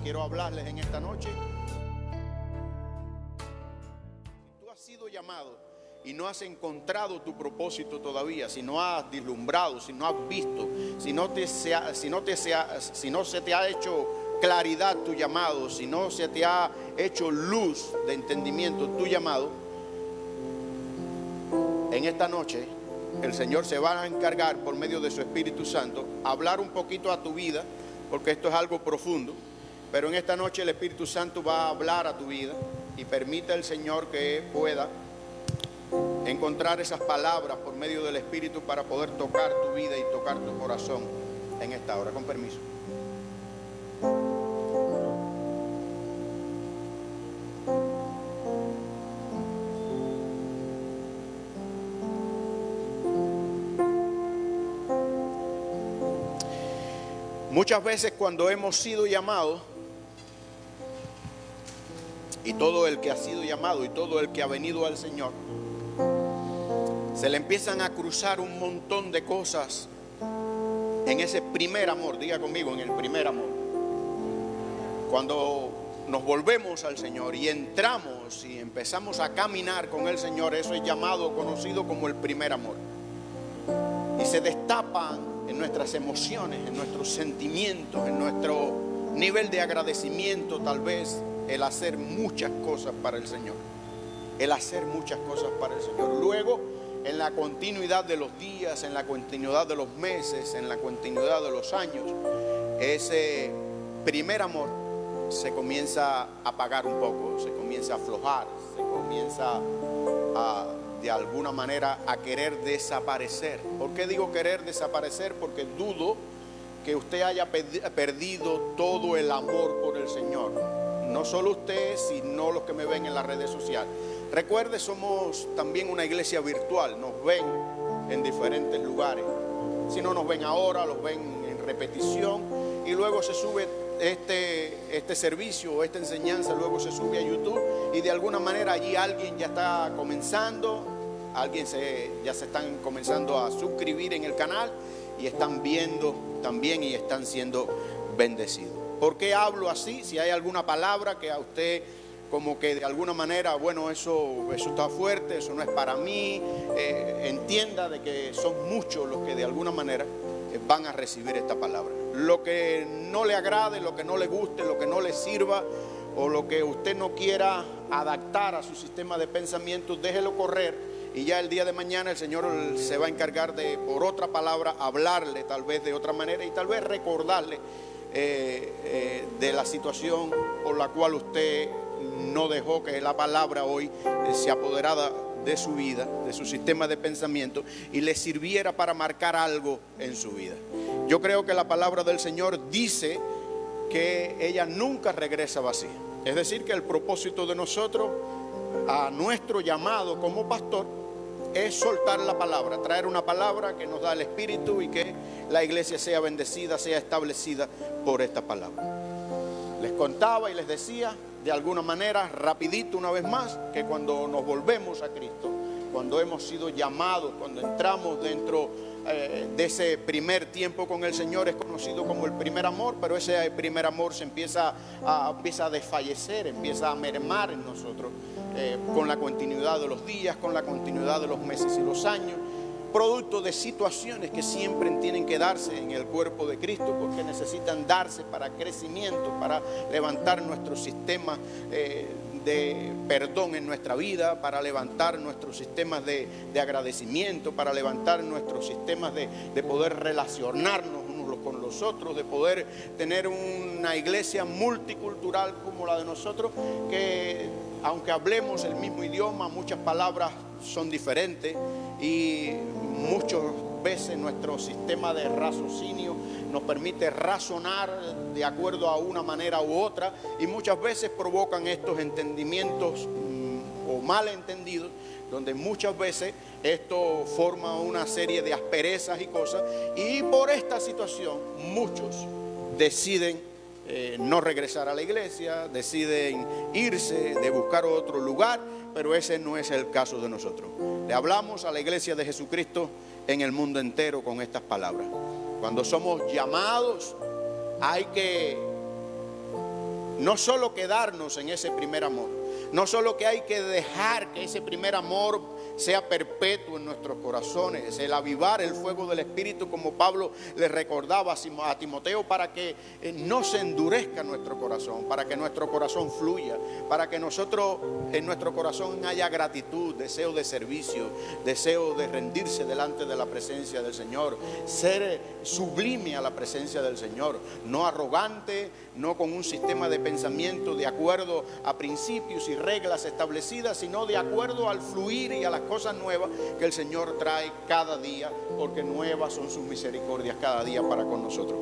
quiero hablarles en esta noche. Si tú has sido llamado y no has encontrado tu propósito todavía, si no has vislumbrado, si no has visto, si no se te ha hecho claridad tu llamado, si no se te ha hecho luz de entendimiento tu llamado, en esta noche el Señor se va a encargar por medio de su Espíritu Santo hablar un poquito a tu vida, porque esto es algo profundo. Pero en esta noche el Espíritu Santo va a hablar a tu vida y permite al Señor que pueda encontrar esas palabras por medio del Espíritu para poder tocar tu vida y tocar tu corazón en esta hora. Con permiso. Muchas veces cuando hemos sido llamados, y todo el que ha sido llamado y todo el que ha venido al Señor, se le empiezan a cruzar un montón de cosas en ese primer amor. Diga conmigo, en el primer amor. Cuando nos volvemos al Señor y entramos y empezamos a caminar con el Señor, eso es llamado, conocido como el primer amor. Y se destapan en nuestras emociones, en nuestros sentimientos, en nuestro nivel de agradecimiento, tal vez, el hacer muchas cosas para el Señor. El hacer muchas cosas para el Señor. Luego, en la continuidad de los días, en la continuidad de los meses, en la continuidad de los años, ese primer amor se comienza a apagar un poco, se comienza a aflojar, se comienza de alguna manera a querer desaparecer. ¿Por qué digo querer desaparecer? Porque dudo que usted haya perdido todo el amor por el Señor. No solo usted, sino los que me ven en las redes sociales. Recuerde, somos también una iglesia virtual. Nos ven en diferentes lugares. Si no nos ven ahora, los ven en repetición. Y luego se sube este servicio o esta enseñanza, luego se sube a YouTube. Y de alguna manera allí alguien ya está comenzando. Ya se están comenzando a suscribir en el canal. Y están viendo también y están siendo bendecidos. ¿Por qué hablo así? Si hay alguna palabra que a usted como que de alguna manera, bueno, eso está fuerte, eso no es para mí, entienda de que son muchos los que de alguna manera van a recibir esta palabra. Lo que no le agrade, lo que no le guste, lo que no le sirva o lo que usted no quiera adaptar a su sistema de pensamiento, déjelo correr y ya el día de mañana el Señor se va a encargar de, por otra palabra, hablarle tal vez de otra manera y tal vez recordarle de la situación por la cual usted no dejó que la palabra hoy se apoderara de su vida, de su sistema de pensamiento y le sirviera para marcar algo en su vida. Yo creo que la palabra del Señor dice que ella nunca regresa vacía. Es decir, que el propósito de nosotros, a nuestro llamado como pastor, es soltar la palabra, traer una palabra que nos da el Espíritu y que la iglesia sea bendecida, sea establecida por esta palabra. Les contaba y les decía de alguna manera, rapidito una vez más, que cuando nos volvemos a Cristo, cuando hemos sido llamados, cuando entramos dentro de ese primer tiempo con el Señor, es conocido como el primer amor, pero ese primer amor se empieza a desfallecer, empieza a mermar en nosotros con la continuidad de los días, con la continuidad de los meses y los años, producto de situaciones que siempre tienen que darse en el cuerpo de Cristo, porque necesitan darse para crecimiento, para levantar nuestro sistema de perdón en nuestra vida, para levantar nuestros sistemas de agradecimiento, para levantar nuestros sistemas de poder relacionarnos unos con los otros, de poder tener una iglesia multicultural como la de nosotros, que aunque hablemos el mismo idioma, muchas palabras son diferentes y muchas veces nuestro sistema de raciocinio nos permite razonar de acuerdo a una manera u otra y muchas veces provocan estos entendimientos o malentendidos, donde muchas veces esto forma una serie de asperezas y cosas, y por esta situación muchos deciden no regresar a la iglesia, deciden irse, de buscar otro lugar, pero ese no es el caso de nosotros. Le hablamos a la iglesia de Jesucristo en el mundo entero con estas palabras. Cuando somos llamados hay que no solo quedarnos en ese primer amor, no solo que hay que dejar que ese primer amor sea perpetuo en nuestros corazones, el avivar el fuego del Espíritu, como Pablo le recordaba a Timoteo, para que no se endurezca nuestro corazón, para que nuestro corazón fluya, para que en nuestro corazón haya gratitud, deseo de servicio, deseo de rendirse delante de la presencia del Señor, ser sublime a la presencia del Señor, no arrogante, no con un sistema de pensamiento de acuerdo a principios y reglas establecidas, sino de acuerdo al fluir y a las cosas nuevas que el Señor trae cada día, porque nuevas son sus misericordias cada día para con nosotros.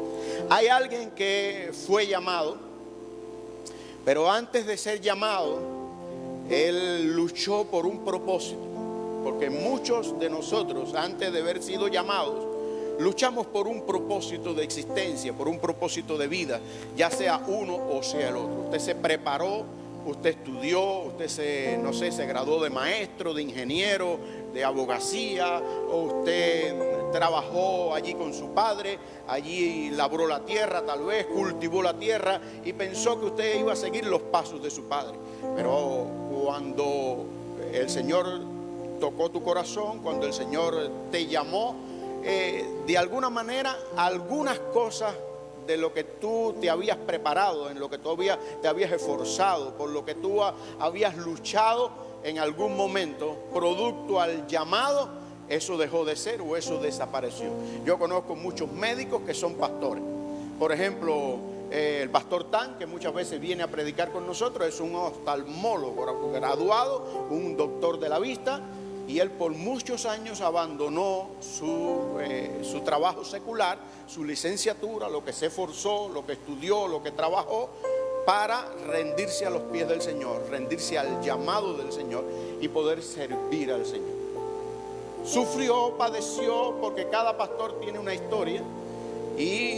Hay alguien que fue llamado, pero antes de ser llamado, él luchó por un propósito, porque muchos de nosotros, antes de haber sido llamados, luchamos por un propósito de existencia, por un propósito de vida, ya sea uno o sea el otro. Usted se preparó, usted estudió, usted se graduó de maestro, de ingeniero, de abogacía, o usted trabajó allí con su padre, allí labró la tierra, tal vez cultivó la tierra y pensó que usted iba a seguir los pasos de su padre. Pero cuando el Señor tocó tu corazón, cuando el Señor te llamó, de alguna manera, algunas cosas de lo que tú te habías preparado, en lo que tú te habías esforzado, por lo que tú habías luchado en algún momento, producto al llamado, eso dejó de ser o eso desapareció. Yo conozco muchos médicos que son pastores. Por ejemplo, el pastor Tan, que muchas veces viene a predicar con nosotros, es un oftalmólogo graduado, un doctor de la vista. Y él por muchos años abandonó su trabajo secular, su licenciatura, lo que se esforzó, lo que estudió, lo que trabajó, para rendirse a los pies del Señor, rendirse al llamado del Señor y poder servir al Señor. Sufrió, padeció, porque cada pastor tiene una historia y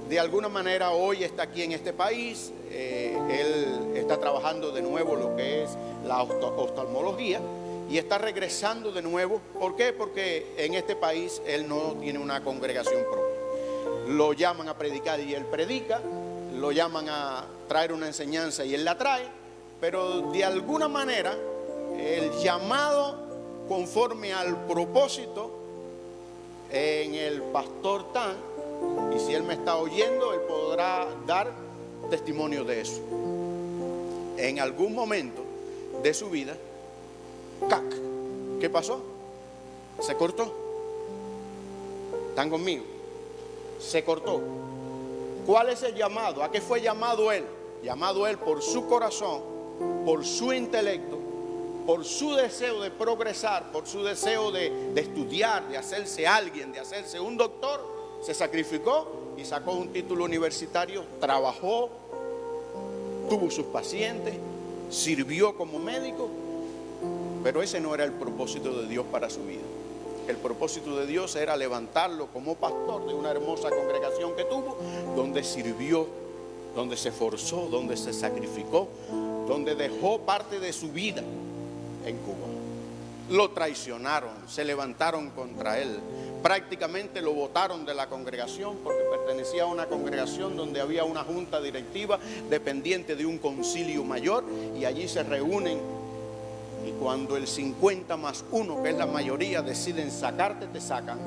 de alguna manera hoy está aquí en este país. Él está trabajando de nuevo lo que es la oftalmología. Y está regresando de nuevo. ¿Por qué? Porque en este país él no tiene una congregación propia. Lo llaman a predicar y él predica. Lo llaman a traer una enseñanza y él la trae. Pero de alguna manera el llamado conforme al propósito en el pastor Tan, y si él me está oyendo, él podrá dar testimonio de eso. En algún momento de su vida, ¿qué pasó? Se cortó. ¿Están conmigo? Se cortó. ¿Cuál es el llamado? ¿A qué fue llamado él? Llamado él por su corazón, por su intelecto, por su deseo de progresar, por su deseo de estudiar, de hacerse alguien, de hacerse un doctor. Se sacrificó y sacó un título universitario, trabajó, tuvo sus pacientes, sirvió como médico. Pero ese no era el propósito de Dios para su vida. El propósito de Dios era levantarlo como pastor de una hermosa congregación que tuvo, donde sirvió, donde se esforzó, donde se sacrificó, donde dejó parte de su vida en Cuba. Lo traicionaron, se levantaron contra él, prácticamente lo botaron de la congregación, porque pertenecía a una congregación donde había una junta directiva dependiente de un concilio mayor, y allí se reúnen. Y cuando el 50+1, que es la mayoría, deciden sacarte, te sacan.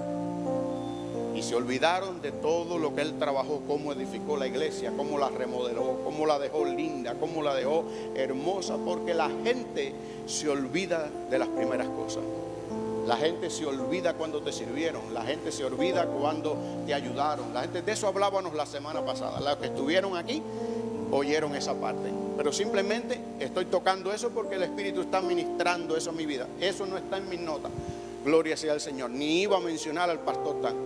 Y se olvidaron de todo lo que él trabajó, cómo edificó la iglesia, cómo la remodeló, cómo la dejó linda, cómo la dejó hermosa, porque la gente se olvida de las primeras cosas. La gente se olvida cuando te sirvieron, la gente se olvida cuando te ayudaron. La gente, de eso hablábamos la semana pasada. Los que estuvieron aquí oyeron esa parte. Pero simplemente estoy tocando eso porque el Espíritu está ministrando eso en mi vida. Eso no está en mis notas. Gloria sea al Señor. Ni iba a mencionar al pastor Tan.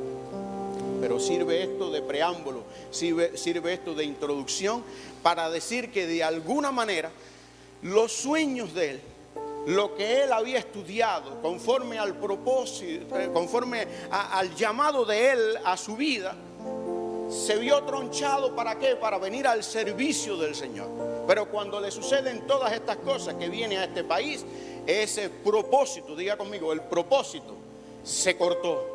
Pero sirve esto de preámbulo, sirve esto de introducción para decir que de alguna manera los sueños de él, lo que él había estudiado conforme al propósito, conforme al llamado de él a su vida, se vio tronchado. ¿Para qué? Para venir al servicio del Señor. Pero cuando le suceden todas estas cosas que viene a este país, ese propósito, diga conmigo, el propósito se cortó.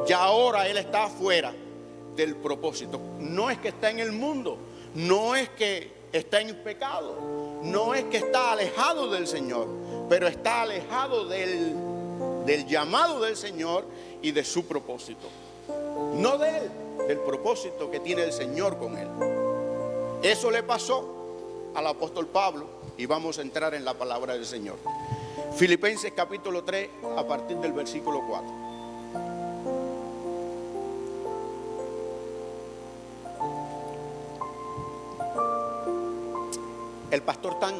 Ya ahora él está afuera del propósito. No es que está en el mundo, no es que está en pecado. No es que está alejado del Señor, pero está alejado del llamado del Señor y de su propósito. No de él, del propósito que tiene el Señor con él. Eso le pasó al apóstol Pablo y vamos a entrar en la palabra del Señor. Filipenses capítulo 3 a partir del versículo 4. El pastor Tan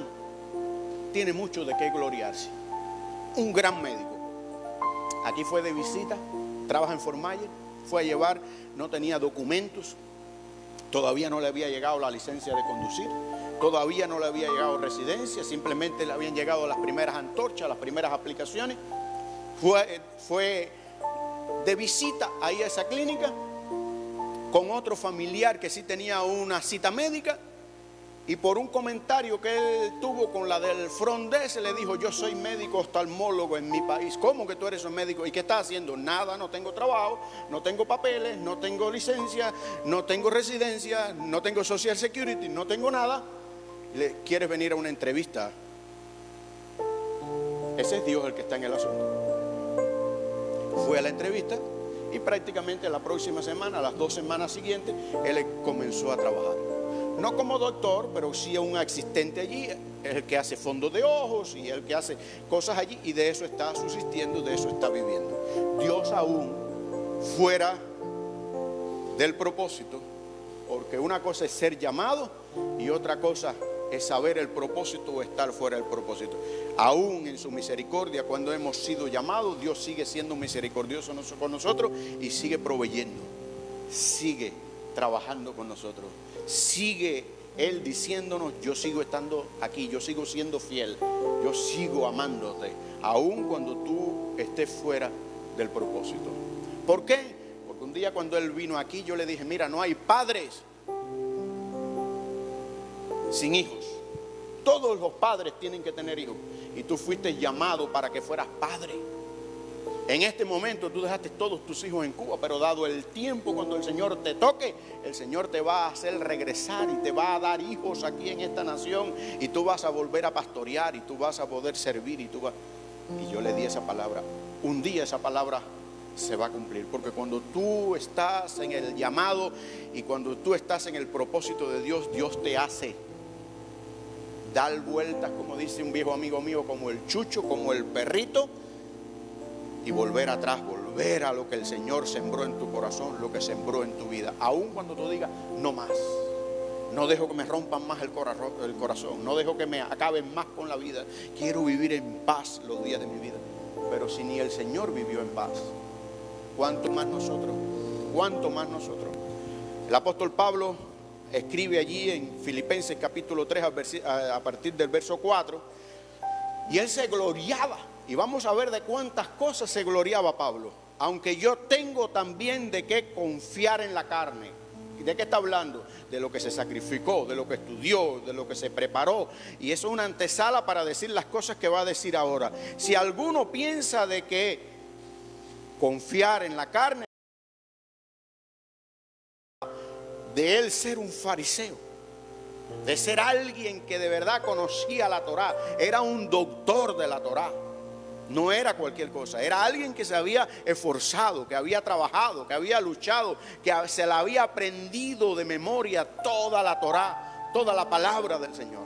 tiene mucho de qué gloriarse. Un gran médico. Aquí fue de visita, trabaja en Fort Myers, fue a llevar, no tenía documentos, todavía no le había llegado la licencia de conducir, todavía no le había llegado residencia, simplemente le habían llegado las primeras antorchas, las primeras aplicaciones. Fue de visita ahí a esa clínica con otro familiar que sí tenía una cita médica. Y por un comentario que él tuvo con la del front desk, le dijo: yo soy médico oftalmólogo en mi país. ¿Cómo que tú eres un médico? ¿Y qué estás haciendo? Nada, no tengo trabajo, no tengo papeles, no tengo licencia, no tengo residencia, no tengo social security, no tengo nada. ¿Quieres venir a una entrevista? Ese es Dios el que está en el asunto. Fue a la entrevista y prácticamente la próxima semana, las 2 semanas siguientes, él comenzó a trabajar. No como doctor, pero sí un asistente allí, es el que hace fondos de ojos y el que hace cosas allí, y de eso está subsistiendo, de eso está viviendo. Dios aún fuera del propósito, porque una cosa es ser llamado y otra cosa es saber el propósito o estar fuera del propósito. Aún en su misericordia, cuando hemos sido llamados, Dios sigue siendo misericordioso con nosotros y sigue proveyendo, sigue trabajando con nosotros. Sigue Él diciéndonos: yo sigo estando aquí, yo sigo siendo fiel, yo sigo amándote, aun cuando tú estés fuera del propósito. ¿Por qué? Porque un día cuando Él vino aquí, yo le dije: mira, no hay padres sin hijos. Todos los padres tienen que tener hijos. Y tú fuiste llamado para que fueras padre. En este momento tú dejaste todos tus hijos en Cuba, pero dado el tiempo, cuando el Señor te toque, el Señor te va a hacer regresar y te va a dar hijos aquí en esta nación, y tú vas a volver a pastorear y tú vas a poder servir y yo le di esa palabra. Un día esa palabra se va a cumplir, porque cuando tú estás en el llamado y cuando tú estás en el propósito de Dios, Dios te hace dar vueltas, como dice un viejo amigo mío, como el chucho, como el perrito, y volver atrás, volver a lo que el Señor sembró en tu corazón, lo que sembró en tu vida. Aun cuando tú digas: no más, no dejo que me rompan más el corazón, no dejo que me acaben más con la vida, quiero vivir en paz los días de mi vida. Pero si ni el Señor vivió en paz, ¿cuánto más nosotros? ¿Cuánto más nosotros? El apóstol Pablo escribe allí en Filipenses capítulo 3 a partir del verso 4, y él se gloriaba. Y vamos a ver de cuántas cosas se gloriaba Pablo. Aunque yo tengo también de qué confiar en la carne. ¿Y de qué está hablando? De lo que se sacrificó, de lo que estudió, de lo que se preparó. Y eso es una antesala para decir las cosas que va a decir ahora. Si alguno piensa de que confiar en la carne, de él ser un fariseo, de ser alguien que de verdad conocía la Torá, era un doctor de la Torá. No era cualquier cosa, era alguien que se había esforzado, que había trabajado, que había luchado, que se la había aprendido de memoria toda la Torá, toda la palabra del Señor.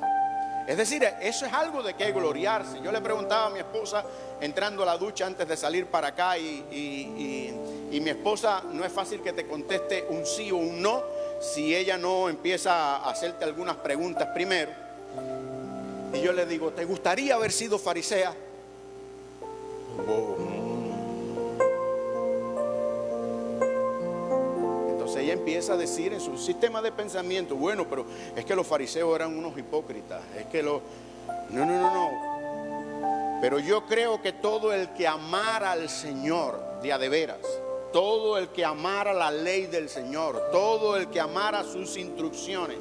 Es decir, eso es algo de que gloriarse. Yo le preguntaba a mi esposa entrando a la ducha antes de salir para acá y mi esposa no es fácil que te conteste un sí o un no si ella no empieza a hacerte algunas preguntas primero. Y yo le digo: ¿te gustaría haber sido farisea? Entonces ella empieza a decir en su sistema de pensamiento: bueno, pero es que los fariseos eran unos hipócritas, es que no. Pero yo creo que todo el que amara al Señor de a de veras, todo el que amara la ley del Señor, todo el que amara sus instrucciones,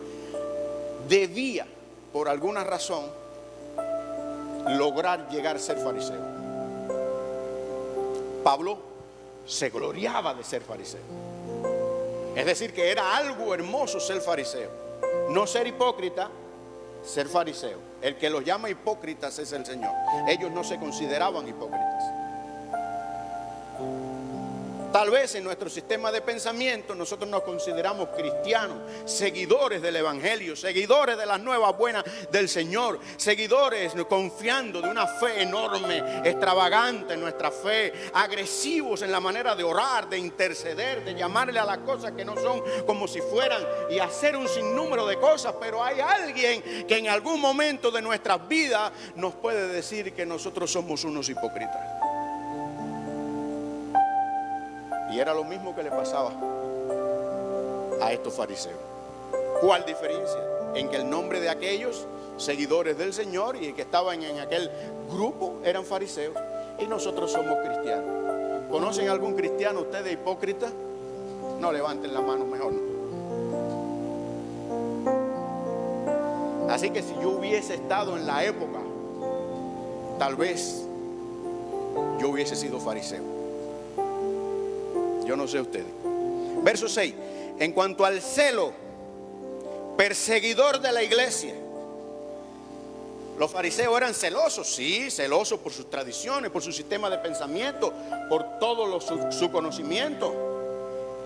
debía, por alguna razón, lograr llegar a ser fariseo. Pablo se gloriaba de ser fariseo. Es decir, que era algo hermoso ser fariseo. No ser hipócrita, ser fariseo. El que los llama hipócritas es el Señor. Ellos no se consideraban hipócritas. Tal vez en nuestro sistema de pensamiento nosotros nos consideramos cristianos, seguidores del Evangelio, seguidores de las nuevas buenas del Señor, seguidores confiando de una fe enorme, extravagante en nuestra fe, agresivos en la manera de orar, de interceder, de llamarle a las cosas que no son como si fueran y hacer un sinnúmero de cosas. Pero hay alguien que en algún momento de nuestras vidas nos puede decir que nosotros somos unos hipócritas. Y era lo mismo que le pasaba a estos fariseos. ¿Cuál diferencia? En que el nombre de aquellos seguidores del Señor y que estaban en aquel grupo eran fariseos y nosotros somos cristianos. ¿Conocen algún cristiano ustedes hipócrita? No, levanten la mano, mejor no. Así que si yo hubiese estado en la época, tal vez yo hubiese sido fariseo. Yo no sé ustedes. Verso 6. En cuanto al celo, perseguidor de la iglesia. Los fariseos eran celosos, sí, celosos por sus tradiciones, por su sistema de pensamiento, por todo su conocimiento.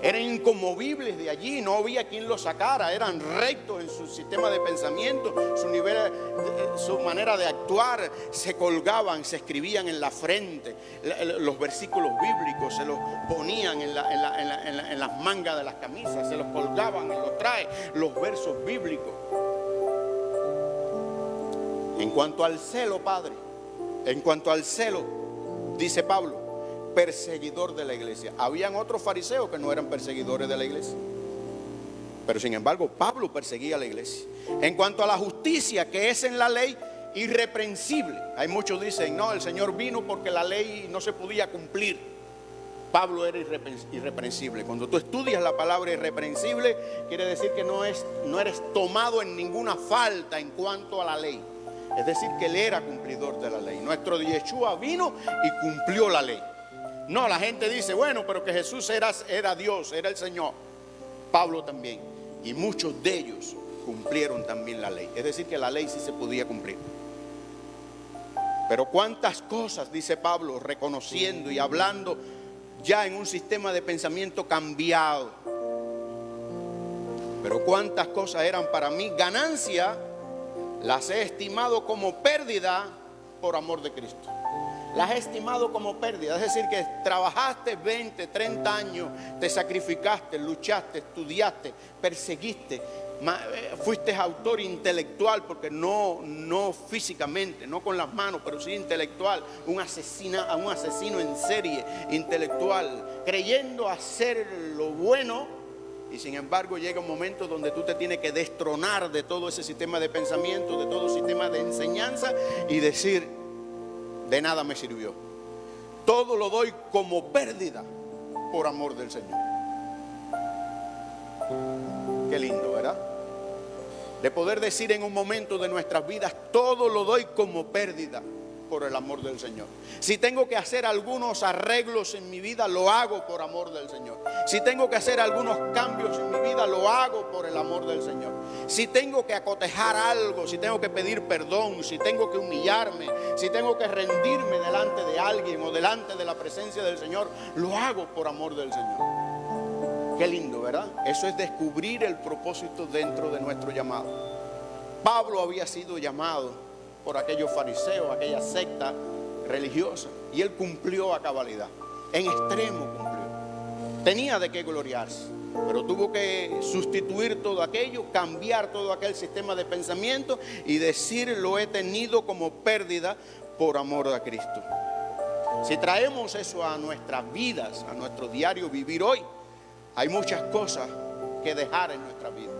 Eran inconmovibles de allí, no había quien los sacara, eran rectos en su sistema de pensamiento, su manera de actuar, se colgaban, se escribían en la frente, los versículos bíblicos se los ponían en las mangas de las camisas, se los colgaban en los trajes, los versos bíblicos. En cuanto al celo, Padre, en cuanto al celo, dice Pablo, perseguidor de la iglesia. Habían otros fariseos que no eran perseguidores de la iglesia, pero sin embargo Pablo perseguía a la iglesia. En cuanto a la justicia que es en la ley, irreprensible. Hay muchos dicen, no, el Señor vino porque la ley no se podía cumplir. Pablo era irreprensible. Cuando tú estudias la palabra irreprensible, quiere decir que no eres tomado en ninguna falta en cuanto a la ley. Es decir, que él era cumplidor de la ley. Nuestro Yeshua vino y cumplió la ley. No, la gente dice, bueno, pero que Jesús era Dios, era el Señor. Pablo también. Y muchos de ellos cumplieron también la ley. Es decir, que la ley sí se podía cumplir. Pero cuántas cosas, dice Pablo, reconociendo y hablando ya en un sistema de pensamiento cambiado. Pero cuántas cosas eran para mí ganancia, las he estimado como pérdida por amor de Cristo. Las he estimado como pérdida, es decir, que trabajaste 20, 30 años, te sacrificaste, luchaste, estudiaste, perseguiste, fuiste autor intelectual, porque no físicamente, no con las manos, pero sí intelectual, un asesino en serie intelectual, creyendo hacer lo bueno, y sin embargo llega un momento donde tú te tienes que destronar de todo ese sistema de pensamiento, de todo sistema de enseñanza y decir, de nada me sirvió. Todo lo doy como pérdida por amor del Señor. Qué lindo, ¿verdad? De poder decir en un momento de nuestras vidas, todo lo doy como pérdida por el amor del Señor. Si tengo que hacer algunos arreglos en mi vida, lo hago por amor del Señor. Si tengo que hacer algunos cambios en mi vida, lo hago por el amor del Señor. Si tengo que acotejar algo, si tengo que pedir perdón, si tengo que humillarme, si tengo que rendirme delante de alguien o delante de la presencia del Señor, lo hago por amor del Señor. Qué lindo, ¿verdad? Eso es descubrir el propósito dentro de nuestro llamado. Pablo había sido llamado por aquellos fariseos, aquella secta religiosa, y él cumplió a cabalidad, en extremo cumplió. Tenía de qué gloriarse, pero tuvo que sustituir todo aquello, cambiar todo aquel sistema de pensamiento y decir, lo he tenido como pérdida por amor a Cristo. Si traemos eso a nuestras vidas, a nuestro diario vivir hoy, hay muchas cosas que dejar en nuestra vida.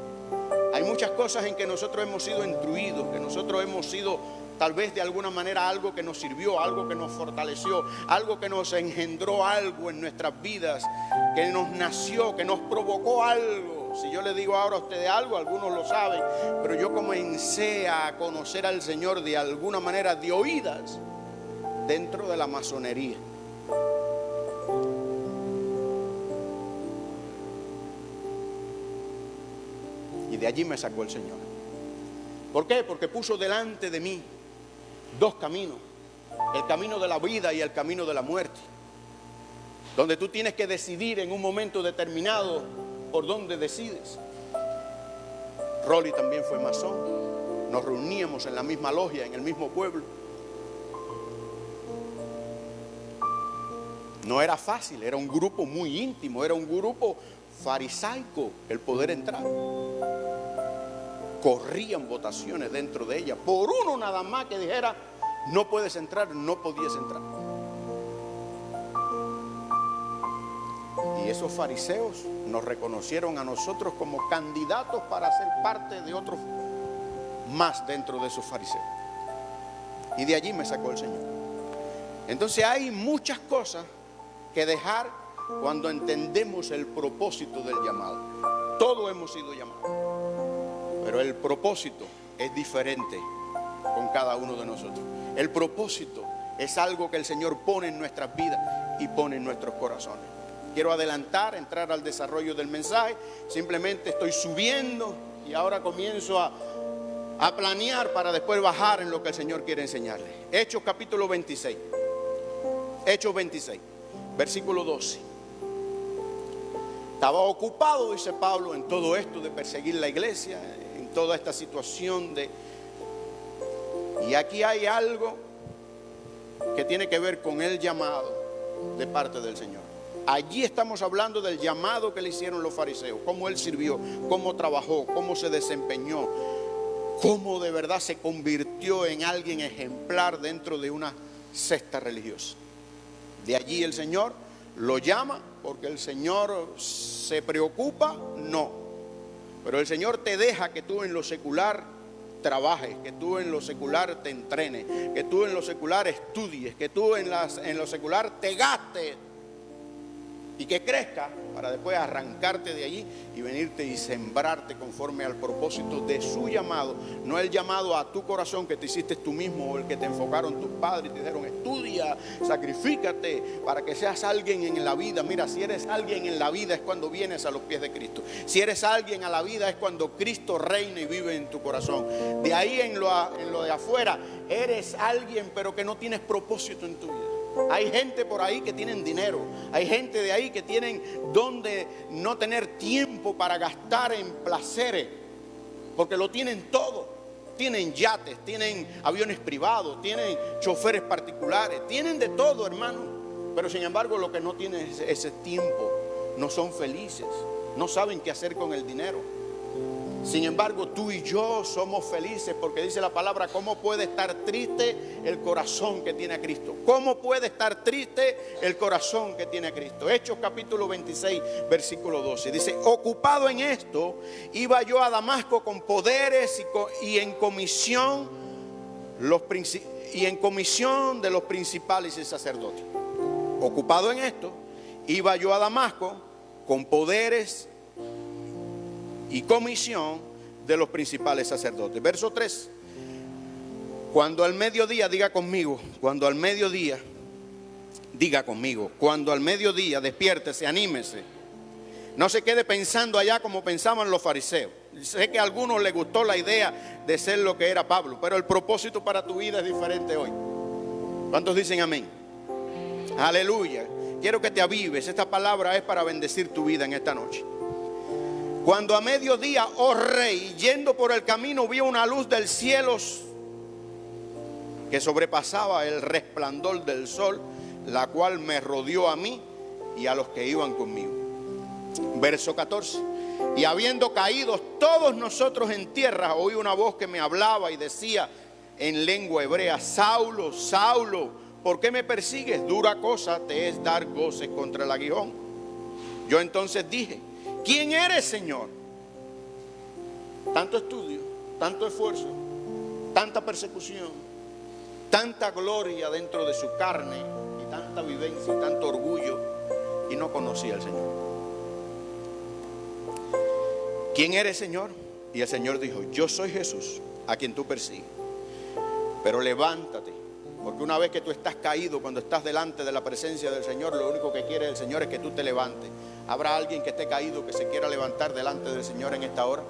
Hay muchas cosas en que nosotros hemos sido instruidos, que nosotros hemos sido tal vez de alguna manera algo que nos sirvió, algo que nos fortaleció, algo que nos engendró algo en nuestras vidas, que nos nació, que nos provocó algo. Si yo le digo ahora a ustedes algo, algunos lo saben, pero yo comencé a conocer al Señor de alguna manera de oídas dentro de la masonería. Y de allí me sacó el Señor. ¿Por qué? Porque puso delante de mí dos caminos, el camino de la vida y el camino de la muerte, donde tú tienes que decidir en un momento determinado por dónde decides. Rolly también fue masón, nos reuníamos en la misma logia, en el mismo pueblo. No era fácil, era un grupo muy íntimo, era un grupo farisaico el poder entrar. Corrían votaciones dentro de ella. Por uno nada más que dijera, no puedes entrar, no podías entrar. Y esos fariseos nos reconocieron a nosotros como candidatos para ser parte de otros más dentro de esos fariseos. Y de allí me sacó el Señor. Entonces hay muchas cosas que dejar cuando entendemos el propósito del llamado. Todos hemos sido llamados, pero el propósito es diferente con cada uno de nosotros. El propósito es algo que el Señor pone en nuestras vidas y pone en nuestros corazones. Quiero adelantar, entrar al desarrollo del mensaje. Simplemente estoy subiendo y ahora comienzo a planear para después bajar en lo que el Señor quiere enseñarle. Hechos capítulo 26. Hechos 26. Versículo 12. Estaba ocupado, dice Pablo, en todo esto de perseguir la iglesia, en toda esta situación de... Y aquí hay algo que tiene que ver con el llamado de parte del Señor. Allí estamos hablando del llamado que le hicieron los fariseos, cómo él sirvió, cómo trabajó, cómo se desempeñó, cómo de verdad se convirtió en alguien ejemplar dentro de una secta religiosa. De allí el Señor lo llama, porque el Señor se preocupa, no. Pero el Señor te deja que tú en lo secular trabajes, que tú en lo secular te entrenes, que tú en lo secular estudies, que tú en lo secular te gastes y que crezca para después arrancarte de allí y venirte y sembrarte conforme al propósito de su llamado. No el llamado a tu corazón que te hiciste tú mismo o el que te enfocaron tus padres y te dijeron estudia, sacrifícate para que seas alguien en la vida. Mira, si eres alguien en la vida es cuando vienes a los pies de Cristo. Si eres alguien a la vida es cuando Cristo reina y vive en tu corazón. De ahí en lo de afuera eres alguien pero que no tienes propósito en tu vida. Hay gente por ahí que tienen dinero, hay gente de ahí que tienen donde no tener tiempo para gastar en placeres, porque lo tienen todo. Tienen yates, tienen aviones privados, tienen choferes particulares, tienen de todo, hermano. Pero sin embargo lo que no tienen es ese tiempo, no son felices, no saben qué hacer con el dinero. Sin embargo, tú y yo somos felices porque dice la palabra, ¿cómo puede estar triste el corazón que tiene a Cristo? ¿Cómo puede estar triste el corazón que tiene a Cristo? Hechos capítulo 26, versículo 12. Dice, ocupado en esto, iba yo a Damasco con poderes y en comisión de los principales y sacerdotes. Ocupado en esto, iba yo a Damasco con poderes y comisión de los principales sacerdotes. Verso 3. Cuando al mediodía, diga conmigo, cuando al mediodía, despiértese, anímese. No se quede pensando allá como pensaban los fariseos. Sé que a algunos les gustó la idea de ser lo que era Pablo, pero el propósito para tu vida es diferente hoy. ¿Cuántos dicen amén? Aleluya. Quiero que te avives. Esta palabra es para bendecir tu vida en esta noche. Cuando a mediodía, oh rey, yendo por el camino, vi una luz del cielo que sobrepasaba el resplandor del sol, la cual me rodeó a mí y a los que iban conmigo. Verso 14. Y habiendo caído todos nosotros en tierra, oí una voz que me hablaba y decía en lengua hebrea, Saulo, Saulo, ¿por qué me persigues? Dura cosa te es dar goces contra el aguijón. Yo entonces dije, ¿quién eres, Señor? Tanto estudio, tanto esfuerzo, tanta persecución, tanta gloria dentro de su carne y tanta vivencia y tanto orgullo, y no conocía al Señor. ¿Quién eres, Señor? Y el Señor dijo, yo soy Jesús, a quien tú persigues. Pero levántate, porque una vez que tú estás caído, cuando estás delante de la presencia del Señor, lo único que quiere el Señor es que tú te levantes. ¿Habrá alguien que esté caído que se quiera levantar delante del Señor en esta hora?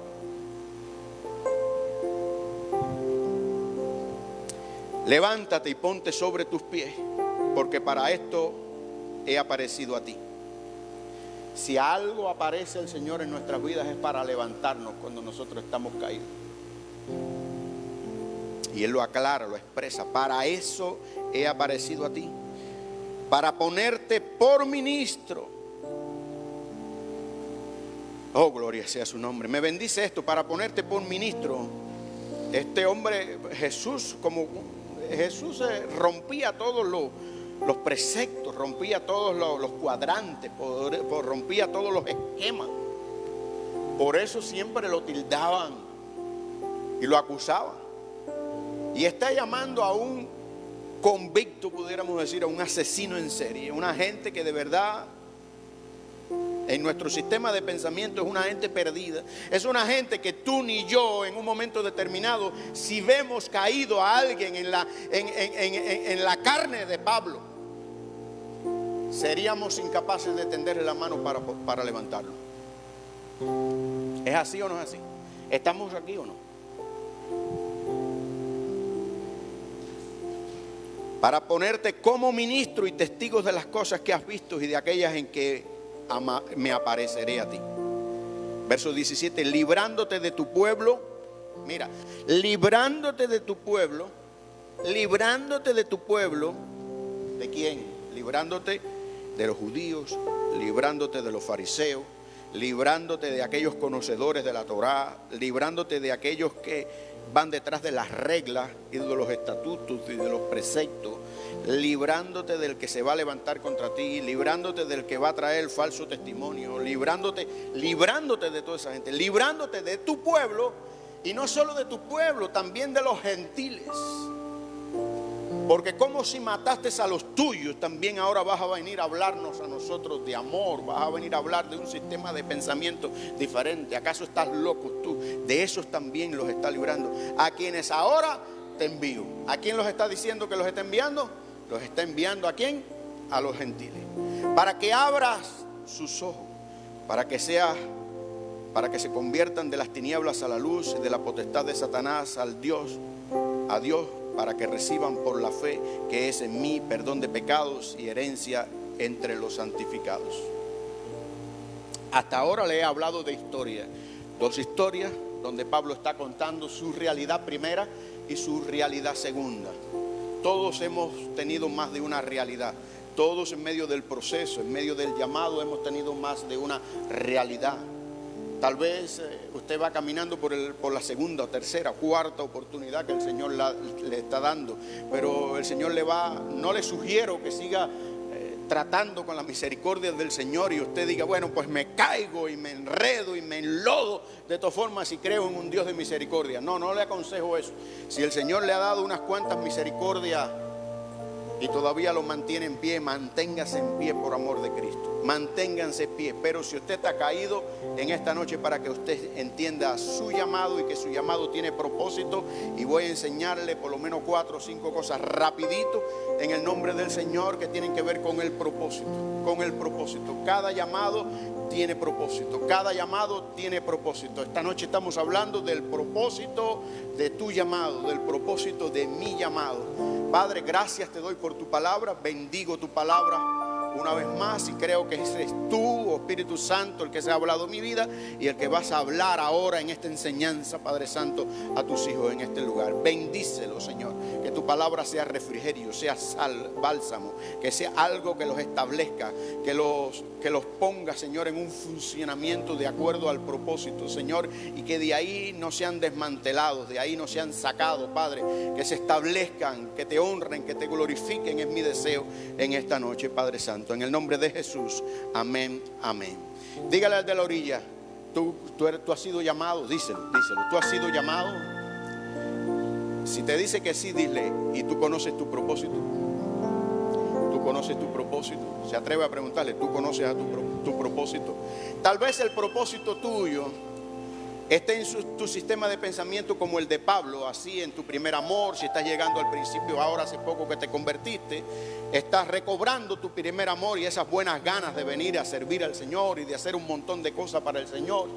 Levántate y ponte sobre tus pies, porque para esto he aparecido a ti. Si algo aparece el Señor en nuestras vidas es para levantarnos cuando nosotros estamos caídos. Y Él lo aclara, lo expresa. Para eso he aparecido a ti, para ponerte por ministro. Oh, gloria sea su nombre. Me bendice esto, para ponerte por ministro. Este hombre, Jesús rompía todos los preceptos, rompía todos los cuadrantes, rompía todos los esquemas. Por eso siempre lo tildaban y lo acusaban. Y está llamando a un convicto, pudiéramos decir, a un asesino en serie, una gente que de verdad en nuestro sistema de pensamiento es una gente perdida. Es una gente que tú ni yo en un momento determinado, si vemos caído a alguien en la carne de Pablo, seríamos incapaces de tenderle la mano para levantarlo. ¿Es así o no es así? ¿Estamos aquí o no? Para ponerte como ministro y testigo de las cosas que has visto y de aquellas en que me apareceré a ti. Verso 17, librándote de tu pueblo. Mira, librándote de tu pueblo. Librándote de tu pueblo. ¿De quién? Librándote de los judíos, librándote de los fariseos, librándote de aquellos conocedores de la Torá, librándote de aquellos que van detrás de las reglas y de los estatutos y de los preceptos, librándote del que se va a levantar contra ti, librándote del que va a traer falso testimonio, librándote de toda esa gente, librándote de tu pueblo, y no solo de tu pueblo, también de los gentiles. Porque como si mataste a los tuyos, también ahora vas a venir a hablarnos a nosotros de amor, vas a venir a hablar de un sistema de pensamiento diferente. ¿Acaso estás loco tú? De esos también los está librando. A quienes ahora te envío. ¿A quién los está diciendo que los está enviando? Los está enviando ¿a quién? A los gentiles. Para que abras sus ojos, para que se conviertan de las tinieblas a la luz, de la potestad de Satanás a Dios, para que reciban por la fe que es en mí perdón de pecados y herencia entre los santificados. Hasta ahora le he hablado de historias, dos historias donde Pablo está contando su realidad primera y su realidad segunda. Todos hemos tenido más de una realidad, todos en medio del proceso, en medio del llamado hemos tenido más de una realidad. Tal vez usted va caminando por la segunda o tercera o cuarta oportunidad que el Señor le está dando, pero el Señor no le sugiero que siga tratando con la misericordia del Señor y usted diga, bueno, pues me caigo y me enredo y me enlodo de todas formas y creo en un Dios de misericordia. No le aconsejo eso. Si el Señor le ha dado unas cuantas misericordias y todavía lo mantiene en pie, manténgase en pie por amor de Cristo. Manténganse en pie. Pero si usted está caído en esta noche, para que usted entienda su llamado y que su llamado tiene propósito, y voy a enseñarle por lo menos 4 o 5 cosas rapidito en el nombre del Señor que tienen que ver con el propósito. Con el propósito. Cada llamado tiene propósito. Cada llamado tiene propósito. Esta noche estamos hablando del propósito de tu llamado, del propósito de mi llamado. Padre, gracias te doy por tu palabra. Bendigo tu palabra una vez más y creo que eres tú, Espíritu Santo, el que se ha hablado en mi vida y el que vas a hablar ahora en esta enseñanza, Padre Santo, a tus hijos en este lugar. Bendícelo, Señor, que tu palabra sea refrigerio, sea sal, bálsamo, que sea algo que los establezca, que los ponga, Señor, en un funcionamiento de acuerdo al propósito, Señor, y que de ahí no sean desmantelados, de ahí no sean sacados, Padre, que se establezcan, que te honren, que te glorifiquen, es mi deseo en esta noche, Padre Santo. En el nombre de Jesús, amén, amén. Dígale al de la orilla, tú has sido llamado, díselo, tú has sido llamado. Si te dice que sí, dile, ¿y tú conoces tu propósito? ¿Tú conoces tu propósito? Se atreve a preguntarle, ¿tú conoces a tu propósito? Tal vez el propósito tuyo esté en tu sistema de pensamiento como el de Pablo, así en tu primer amor. Si estás llegando al principio, ahora hace poco que te convertiste, estás recobrando tu primer amor y esas buenas ganas de venir a servir al Señor y de hacer un montón de cosas para el Señor.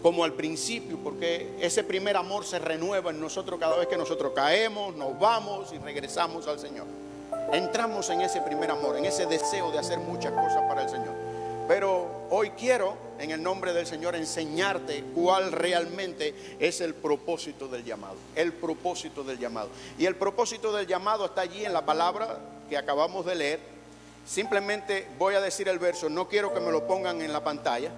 como al principio, porque ese primer amor se renueva en nosotros cada vez que nosotros caemos, nos vamos y regresamos al Señor. Entramos en ese primer amor, en ese deseo de hacer muchas cosas para el Señor. Pero hoy quiero, en el nombre del Señor, enseñarte cuál realmente es el propósito del llamado. El propósito del llamado. Y el propósito del llamado está allí en la palabra que acabamos de leer. Simplemente voy a decir el verso, no quiero que me lo pongan en la pantalla.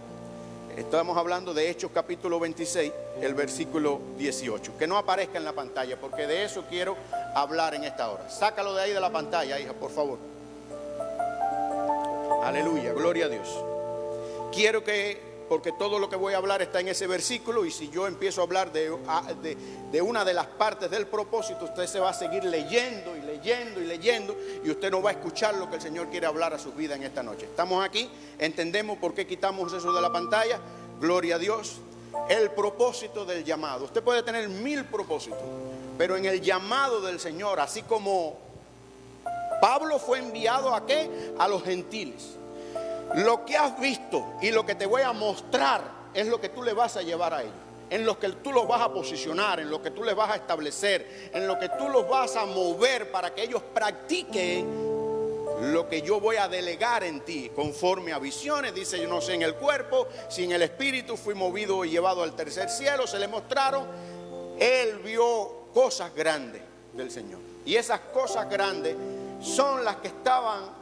Estamos hablando de Hechos capítulo 26, el versículo 18. Que no aparezca en la pantalla, porque de eso quiero hablar en esta hora. Sácalo de ahí de la pantalla, hija, por favor. Aleluya, gloria a Dios. Quiero que, porque todo lo que voy a hablar está en ese versículo, y si yo empiezo a hablar de una de las partes del propósito, usted se va a seguir leyendo y leyendo y leyendo, y usted no va a escuchar lo que el Señor quiere hablar a su vida en esta noche. Estamos aquí, entendemos por qué quitamos eso de la pantalla. Gloria a Dios. El propósito del llamado. Usted puede tener 1000 propósitos, pero en el llamado del Señor, así como Pablo fue enviado ¿a qué? A los gentiles. Lo que has visto y lo que te voy a mostrar es lo que tú le vas a llevar a ellos, en lo que tú los vas a posicionar, en lo que tú les vas a establecer, en lo que tú los vas a mover para que ellos practiquen lo que yo voy a delegar en ti, conforme a visiones. Dice, yo no sé en el cuerpo, si en el espíritu fui movido y llevado al tercer cielo. Se le mostraron, él vio cosas grandes del Señor, y esas cosas grandes son las que estaban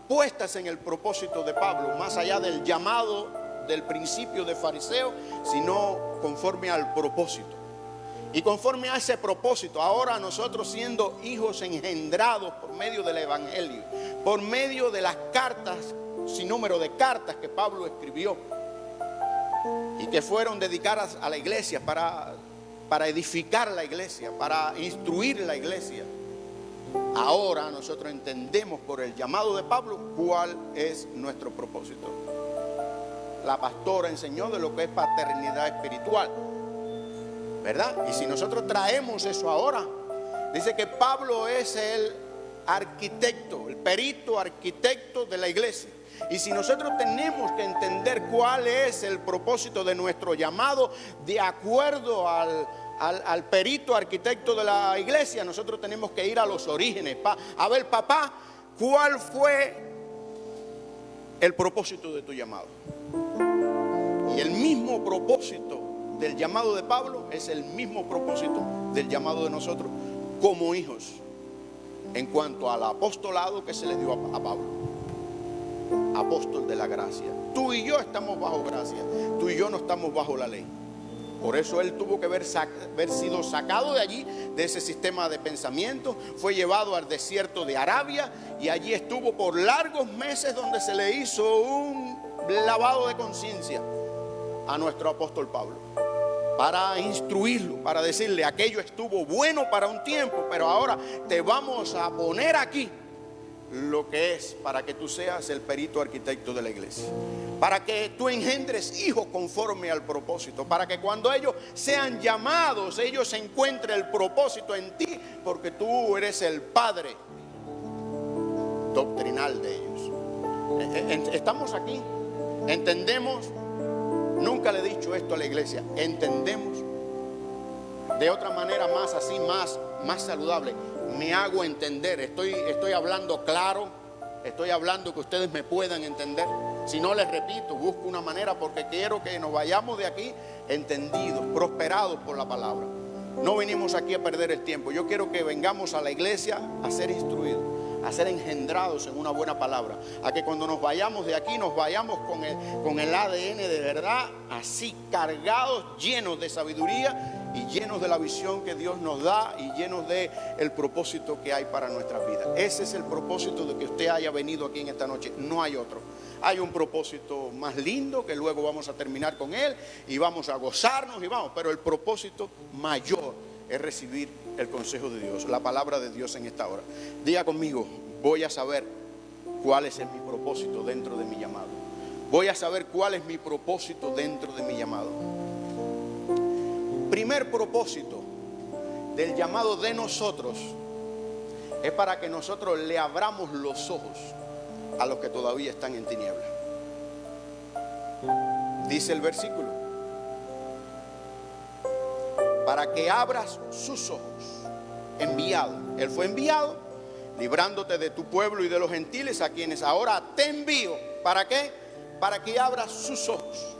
puestas en el propósito de Pablo, más allá del llamado del principio de fariseo, sino conforme al propósito. Y conforme a ese propósito, ahora nosotros, siendo hijos engendrados por medio del evangelio, por medio de las cartas, sin número de cartas que Pablo escribió y que fueron dedicadas a la iglesia para edificar la iglesia, para instruir la iglesia, ahora nosotros entendemos por el llamado de Pablo cuál es nuestro propósito. La pastora enseñó de lo que es paternidad espiritual, ¿verdad? Y si nosotros traemos eso ahora, dice que Pablo es el arquitecto, el perito arquitecto de la iglesia. Y si nosotros tenemos que entender cuál es el propósito de nuestro llamado, de acuerdo al perito arquitecto de la iglesia, nosotros tenemos que ir a los orígenes. A ver, papá, ¿cuál fue el propósito de tu llamado? Y el mismo propósito del llamado de Pablo es el mismo propósito del llamado de nosotros como hijos, en cuanto al apostolado que se le dio a Pablo, apóstol de la gracia. Tú y yo estamos bajo gracia, tú y yo no estamos bajo la ley. Por eso él tuvo que haber sido sacado de allí, de ese sistema de pensamiento. Fue llevado al desierto de Arabia, y allí estuvo por largos meses, donde se le hizo un lavado de conciencia a nuestro apóstol Pablo, para instruirlo, para decirle, aquello estuvo bueno para un tiempo, pero ahora te vamos a poner aquí lo que es para que tú seas el perito arquitecto de la iglesia, para que tú engendres hijos conforme al propósito, para que cuando ellos sean llamados, ellos encuentren el propósito en ti, porque tú eres el padre doctrinal de ellos. Estamos aquí, entendemos. Nunca le he dicho esto a la iglesia, entendemos. De otra manera, más así, más saludable, me hago entender. Estoy hablando claro, estoy hablando que ustedes me puedan entender. Si no, les repito, busco una manera, porque quiero que nos vayamos de aquí entendidos, prosperados por la palabra. No venimos aquí a perder el tiempo. Yo quiero que vengamos a la iglesia a ser instruidos, a ser engendrados en una buena palabra, a que cuando nos vayamos de aquí, nos vayamos con el ADN de verdad, así cargados, llenos de sabiduría y llenos de la visión que Dios nos da, y llenos de el propósito que hay para nuestras vidas. Ese es el propósito de que usted haya venido aquí en esta noche, no hay otro. Hay un propósito más lindo que luego vamos a terminar con él y vamos a gozarnos y vamos, pero el propósito mayor es recibir el consejo de Dios, la palabra de Dios en esta hora. Diga conmigo, voy a saber cuál es mi propósito dentro de mi llamado. Voy a saber cuál es mi propósito dentro de mi llamado. Primer propósito del llamado de nosotros es para que nosotros le abramos los ojos a los que todavía están en tinieblas. Dice el versículo, para que abras sus ojos. Enviado. Él fue enviado, librándote de tu pueblo y de los gentiles, a quienes ahora te envío. ¿Para qué? Para que abras sus ojos.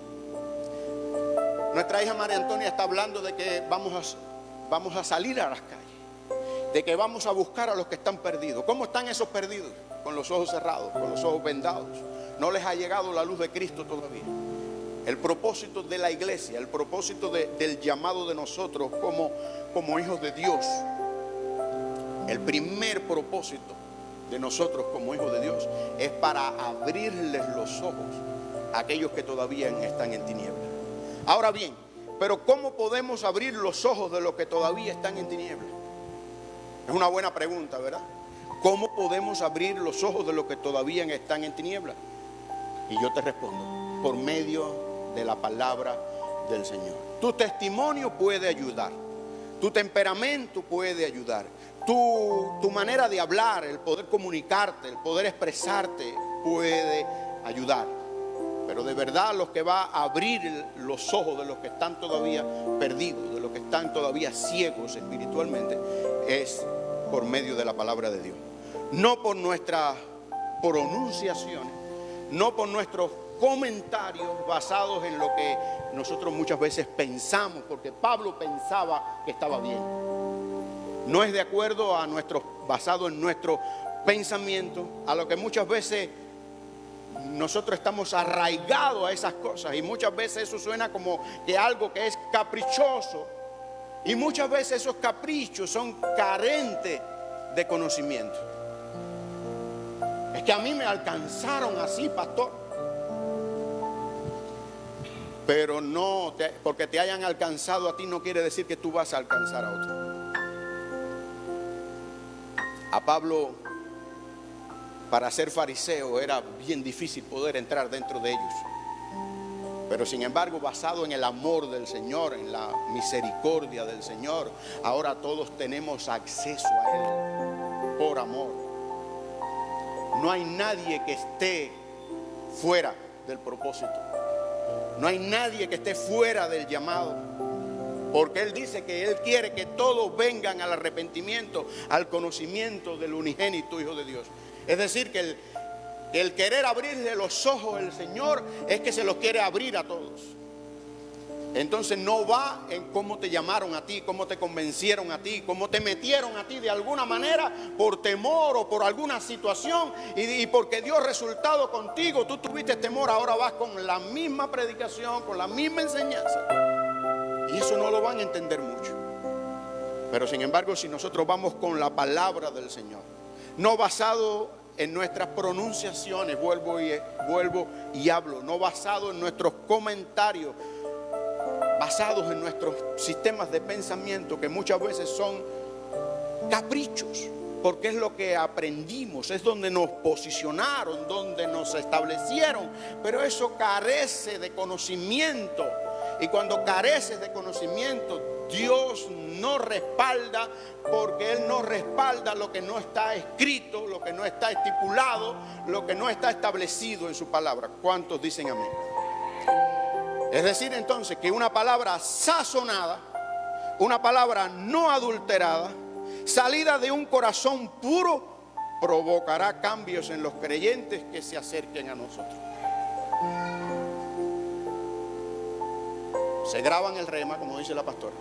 Nuestra hija María Antonia está hablando de que vamos a salir a las calles, de que vamos a buscar a los que están perdidos. ¿Cómo están esos perdidos? Con los ojos cerrados, con los ojos vendados. No les ha llegado la luz de Cristo todavía. El propósito de la iglesia, el propósito del llamado de nosotros como hijos de Dios, el primer propósito de nosotros como hijos de Dios es para abrirles los ojos a aquellos que todavía están en tinieblas. Ahora bien, pero ¿cómo podemos abrir los ojos de los que todavía están en tinieblas? Es una buena pregunta, ¿verdad? ¿Cómo podemos abrir los ojos de los que todavía están en tinieblas? Y yo te respondo, por medio de la palabra del Señor. Tu testimonio puede ayudar, tu temperamento puede ayudar, tu manera de hablar, el poder comunicarte, el poder expresarte puede ayudar. Pero de verdad lo que va a abrir los ojos de los que están todavía perdidos, de los que están todavía ciegos espiritualmente, es por medio de la palabra de Dios. No por nuestras pronunciaciones, no por nuestros comentarios basados en lo que nosotros muchas veces pensamos, porque Pablo pensaba que estaba bien. No es de acuerdo a basado en nuestro pensamiento, a lo que muchas veces nosotros estamos arraigados a esas cosas, y muchas veces eso suena como que algo que es caprichoso, y muchas veces esos caprichos son carentes de conocimiento. Es que a mí me alcanzaron así, pastor. Pero no, porque te hayan alcanzado a ti no quiere decir que tú vas a alcanzar a otro. A Pablo, para ser fariseo, era bien difícil poder entrar dentro de ellos. Pero sin embargo, basado en el amor del Señor, en la misericordia del Señor, ahora todos tenemos acceso a Él por amor. No hay nadie que esté fuera del propósito. No hay nadie que esté fuera del llamado. Porque Él dice que Él quiere que todos vengan al arrepentimiento, al conocimiento del unigénito Hijo de Dios. Es decir, que el querer abrirle los ojos al Señor es que se los quiere abrir a todos. Entonces no va en cómo te llamaron a ti, cómo te convencieron a ti, cómo te metieron a ti de alguna manera por temor o por alguna situación, y porque dio resultado contigo, tú tuviste temor, ahora vas con la misma predicación, con la misma enseñanza, y eso no lo van a entender mucho. Pero sin embargo, si nosotros vamos con la palabra del Señor, no basado en nuestras pronunciaciones, vuelvo y hablo, no basado en nuestros comentarios, basados en nuestros sistemas de pensamiento, que muchas veces son caprichos, porque es lo que aprendimos, es donde nos posicionaron, donde nos establecieron, pero eso carece de conocimiento, y cuando careces de conocimiento, Dios no respalda, porque Él no respalda lo que no está escrito, lo que no está estipulado, lo que no está establecido en su palabra. ¿Cuántos dicen amén? Es decir, entonces, que una palabra sazonada, una palabra no adulterada, salida de un corazón puro, provocará cambios en los creyentes que se acerquen a nosotros. Se graba en el rema, como dice la pastora.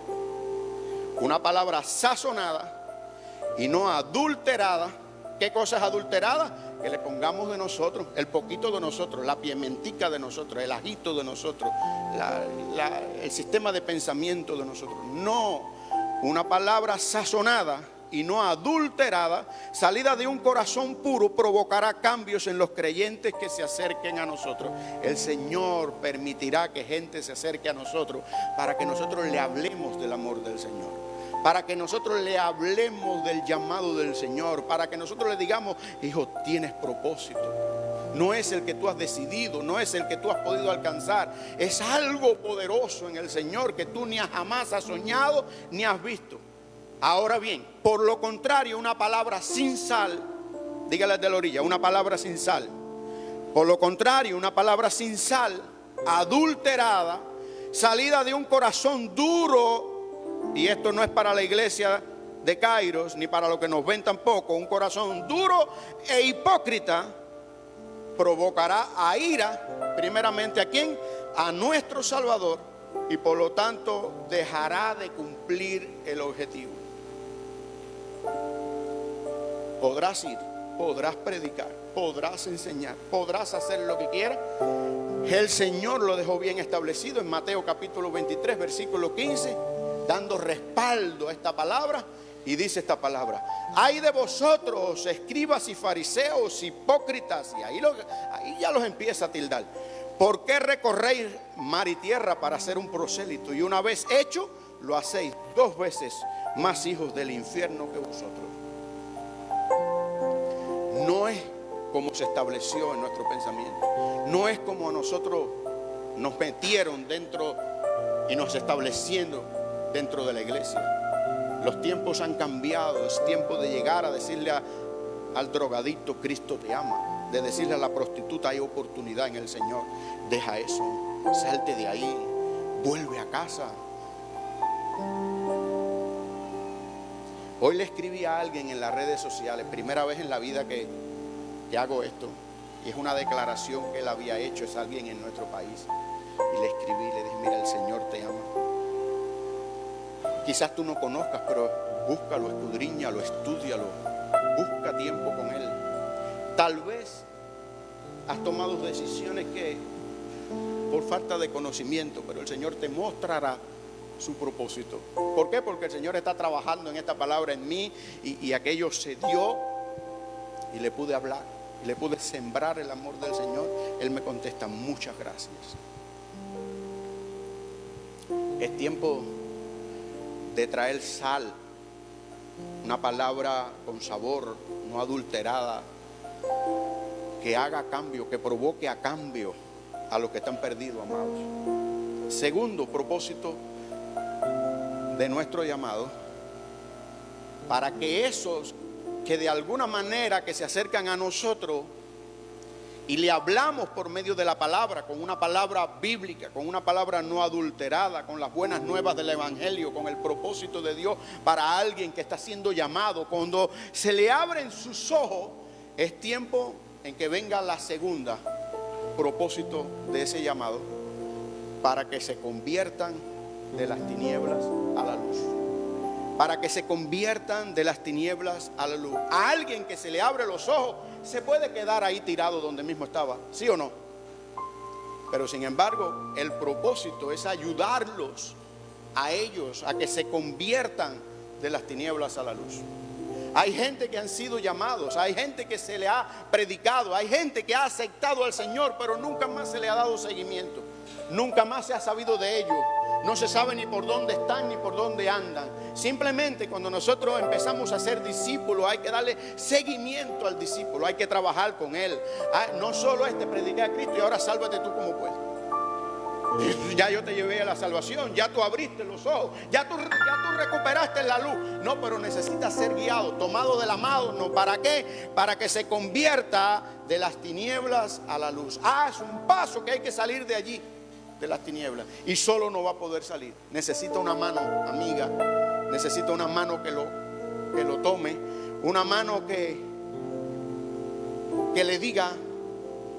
Una palabra sazonada y no adulterada. ¿Qué cosa es adulterada? Que le pongamos de nosotros, el poquito de nosotros, la piementica de nosotros, el ajito de nosotros, el sistema de pensamiento de nosotros. No, una palabra sazonada y no adulterada, salida de un corazón puro, provocará cambios en los creyentes que se acerquen a nosotros. El Señor permitirá que gente se acerque a nosotros para que nosotros le hablemos del amor del Señor, para que nosotros le hablemos del llamado del Señor, para que nosotros le digamos: hijo, tienes propósito. No es el que tú has decidido, no es el que tú has podido alcanzar, es algo poderoso en el Señor que tú ni jamás has soñado ni has visto. Ahora bien, por lo contrario, una palabra sin sal, dígale de la orilla, una palabra sin sal. Por lo contrario, una palabra sin sal, adulterada, salida de un corazón duro, y esto no es para la iglesia de Kairos, ni para los que nos ven tampoco, un corazón duro e hipócrita provocará a ira, primeramente, ¿a quién? A nuestro Salvador, y por lo tanto dejará de cumplir el objetivo. Podrás ir, podrás predicar, podrás enseñar, podrás hacer lo que quieras. El Señor lo dejó bien establecido en Mateo capítulo 23, versículo 15, dando respaldo a esta palabra, y dice esta palabra: ay de vosotros, escribas y fariseos, hipócritas. Y ahí ya los empieza a tildar. ¿Por qué recorréis mar y tierra para hacer un prosélito? Y una vez hecho, lo hacéis 2 veces más hijos del infierno que vosotros. No es como se estableció en nuestro pensamiento. No es como a nosotros nos metieron dentro y nos establecieron dentro de la iglesia. Los tiempos han cambiado. Es tiempo de llegar a decirle al drogadicto: Cristo te ama. De decirle a la prostituta: hay oportunidad en el Señor. Deja eso, salte de ahí, vuelve a casa. Hoy le escribí a alguien en las redes sociales, primera vez en la vida que hago esto, y es una declaración que él había hecho, es alguien en nuestro país, y le escribí, le dije: mira, el Señor te ama. Quizás tú no conozcas, pero búscalo, escudriñalo, estúdialo, busca tiempo con Él. Tal vez has tomado decisiones que por falta de conocimiento, pero el Señor te mostrará su propósito. ¿Por qué? Porque el Señor está trabajando en esta palabra en mí, y aquello se dio, y le pude hablar, y le pude sembrar el amor del Señor. Él me contesta: muchas gracias. Es tiempo de traer sal, una palabra con sabor, no adulterada, que haga cambio, que provoque a cambio a los que están perdidos, amados. Segundo propósito de nuestro llamado: para que esos que de alguna manera que se acercan a nosotros y le hablamos por medio de la palabra, con una palabra bíblica, con una palabra no adulterada, con las buenas nuevas del evangelio, con el propósito de Dios para alguien que está siendo llamado, cuando se le abren sus ojos, es tiempo en que venga la segunda propósito de ese llamado: para que se conviertan de las tinieblas a la luz. Para que se conviertan de las tinieblas a la luz. A alguien que se le abre los ojos, se puede quedar ahí tirado donde mismo estaba, ¿sí o no? Pero sin embargo, el propósito es ayudarlos a ellos a que se conviertan de las tinieblas a la luz. Hay gente que han sido llamados, hay gente que se le ha predicado, hay gente que ha aceptado al Señor, pero nunca más se le ha dado seguimiento. Nunca más se ha sabido de ellos. No se sabe ni por dónde están ni por dónde andan. Simplemente cuando nosotros empezamos a ser discípulos, hay que darle seguimiento al discípulo, hay que trabajar con él. No solo prediqué a Cristo y ahora sálvate tú como puedes. Ya yo te llevé a la salvación, ya tú abriste los ojos, ya tú recuperaste la luz. No, pero necesitas ser guiado, tomado de la mano. ¿Para qué? Para que se convierta de las tinieblas a la luz. Es un paso que hay que salir de allí, de las tinieblas, y solo no va a poder salir. Necesita una mano amiga, necesita una mano que lo tome, una mano que le diga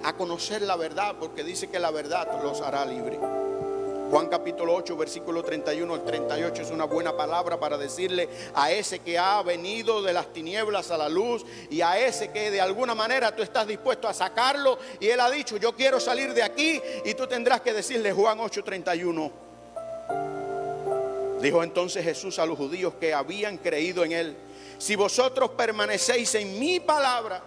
a conocer la verdad, porque dice que la verdad los hará libre. Juan capítulo 8, versículo 31 al 38 es una buena palabra para decirle a ese que ha venido de las tinieblas a la luz, y a ese que de alguna manera tú estás dispuesto a sacarlo, y él ha dicho: yo quiero salir de aquí, y tú tendrás que decirle Juan 8, 31. Dijo entonces Jesús a los judíos que habían creído en él: si vosotros permanecéis en mi palabra,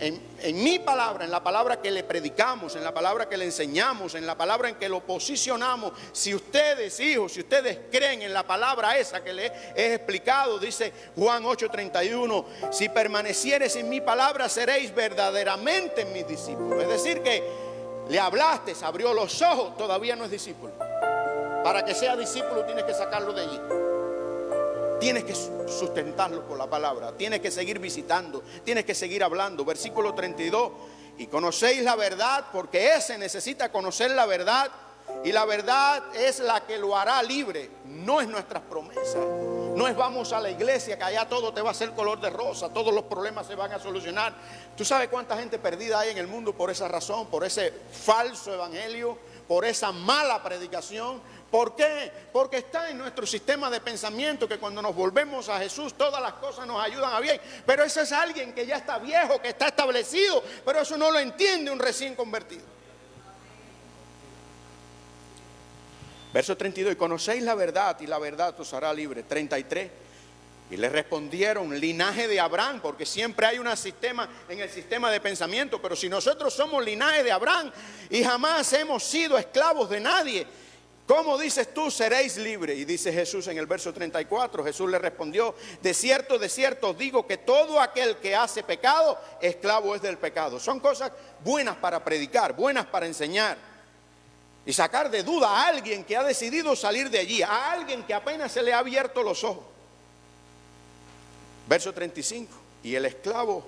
en mi palabra, en la palabra que le predicamos, en la palabra que le enseñamos, en la palabra en que lo posicionamos, si ustedes, hijos, si ustedes creen en la palabra esa que les he explicado, dice Juan 8:31, si permaneciereis en mi palabra, seréis verdaderamente mis discípulos. Es decir, que le hablaste, se abrió los ojos, todavía no es discípulo. Para que sea discípulo tienes que sacarlo de allí. Tienes que sustentarlo por la palabra. Tienes que seguir visitando. Tienes que seguir hablando. Versículo 32. Y conocéis la verdad, porque ese necesita conocer la verdad. y la verdad es la que lo hará libre. No es nuestras promesas. No es vamos a la iglesia que allá todo te va a hacer color de rosa, todos los problemas se van a solucionar. ¿Tú sabes cuánta gente perdida hay en el mundo por esa razón, por ese falso evangelio, por esa mala predicación? ¿Por qué? Porque está en nuestro sistema de pensamiento que cuando nos volvemos a Jesús todas las cosas nos ayudan a bien. Pero ese es alguien que ya está viejo, que está establecido, pero eso no lo entiende un recién convertido. Verso 32, y conocéis la verdad y la verdad os hará libre. 33, y le respondieron, linaje de Abraham, porque siempre hay un sistema en el sistema de pensamiento, pero si nosotros somos linaje de Abraham y jamás hemos sido esclavos de nadie, ¿cómo dices tú seréis libres? Y dice Jesús en el verso 34, Jesús le respondió, de cierto os digo que todo aquel que hace pecado, esclavo es del pecado. Son cosas buenas para predicar, buenas para enseñar. Y sacar de duda a alguien que ha decidido salir de allí, a alguien que apenas se le ha abierto los ojos. Verso 35, y el esclavo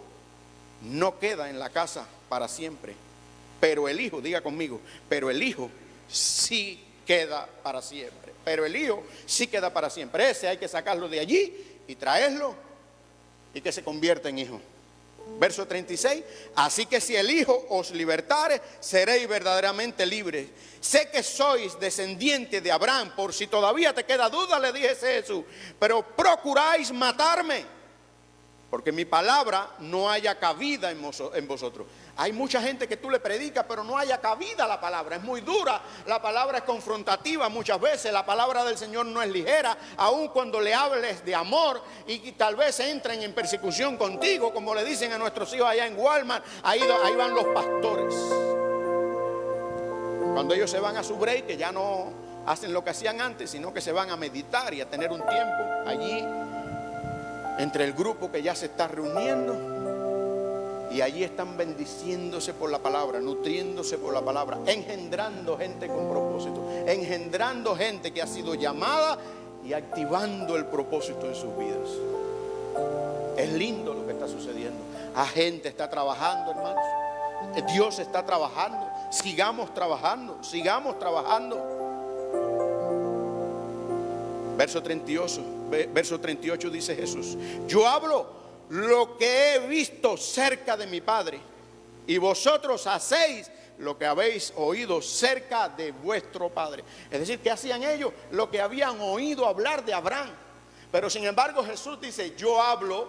no queda en la casa para siempre, pero el hijo, diga conmigo, pero el hijo sí queda para siempre. Pero el hijo sí queda para siempre. Ese hay que sacarlo de allí y traerlo y que se convierta en hijo. Verso 36, así que si el Hijo os libertare, seréis verdaderamente libres. Sé que sois descendientes de Abraham, por si todavía te queda duda, le dije a Jesús, pero procuráis matarme, porque mi palabra no haya cabida en vosotros. Hay mucha gente que tú le predicas, pero no haya cabida la palabra. Es muy dura, la palabra es confrontativa muchas veces. La palabra del Señor no es ligera, aun cuando le hables de amor y tal vez entren en persecución contigo, como le dicen a nuestros hijos allá en Walmart. Ahí van los pastores. Cuando ellos se van a su break, que ya no hacen lo que hacían antes, sino que se van a meditar y a tener un tiempo allí entre el grupo que ya se está reuniendo. Y allí están bendiciéndose por la palabra, nutriéndose por la palabra, engendrando gente con propósito, engendrando gente que ha sido llamada y activando el propósito en sus vidas. Es lindo lo que está sucediendo. La gente está trabajando, hermanos. Dios está trabajando. Sigamos trabajando, sigamos trabajando. Verso 38 dice Jesús, yo hablo lo que he visto cerca de mi Padre, y vosotros hacéis lo que habéis oído cerca de vuestro Padre. Es decir, ¿qué hacían ellos? Lo que habían oído hablar de Abraham. Pero sin embargo Jesús dice, yo hablo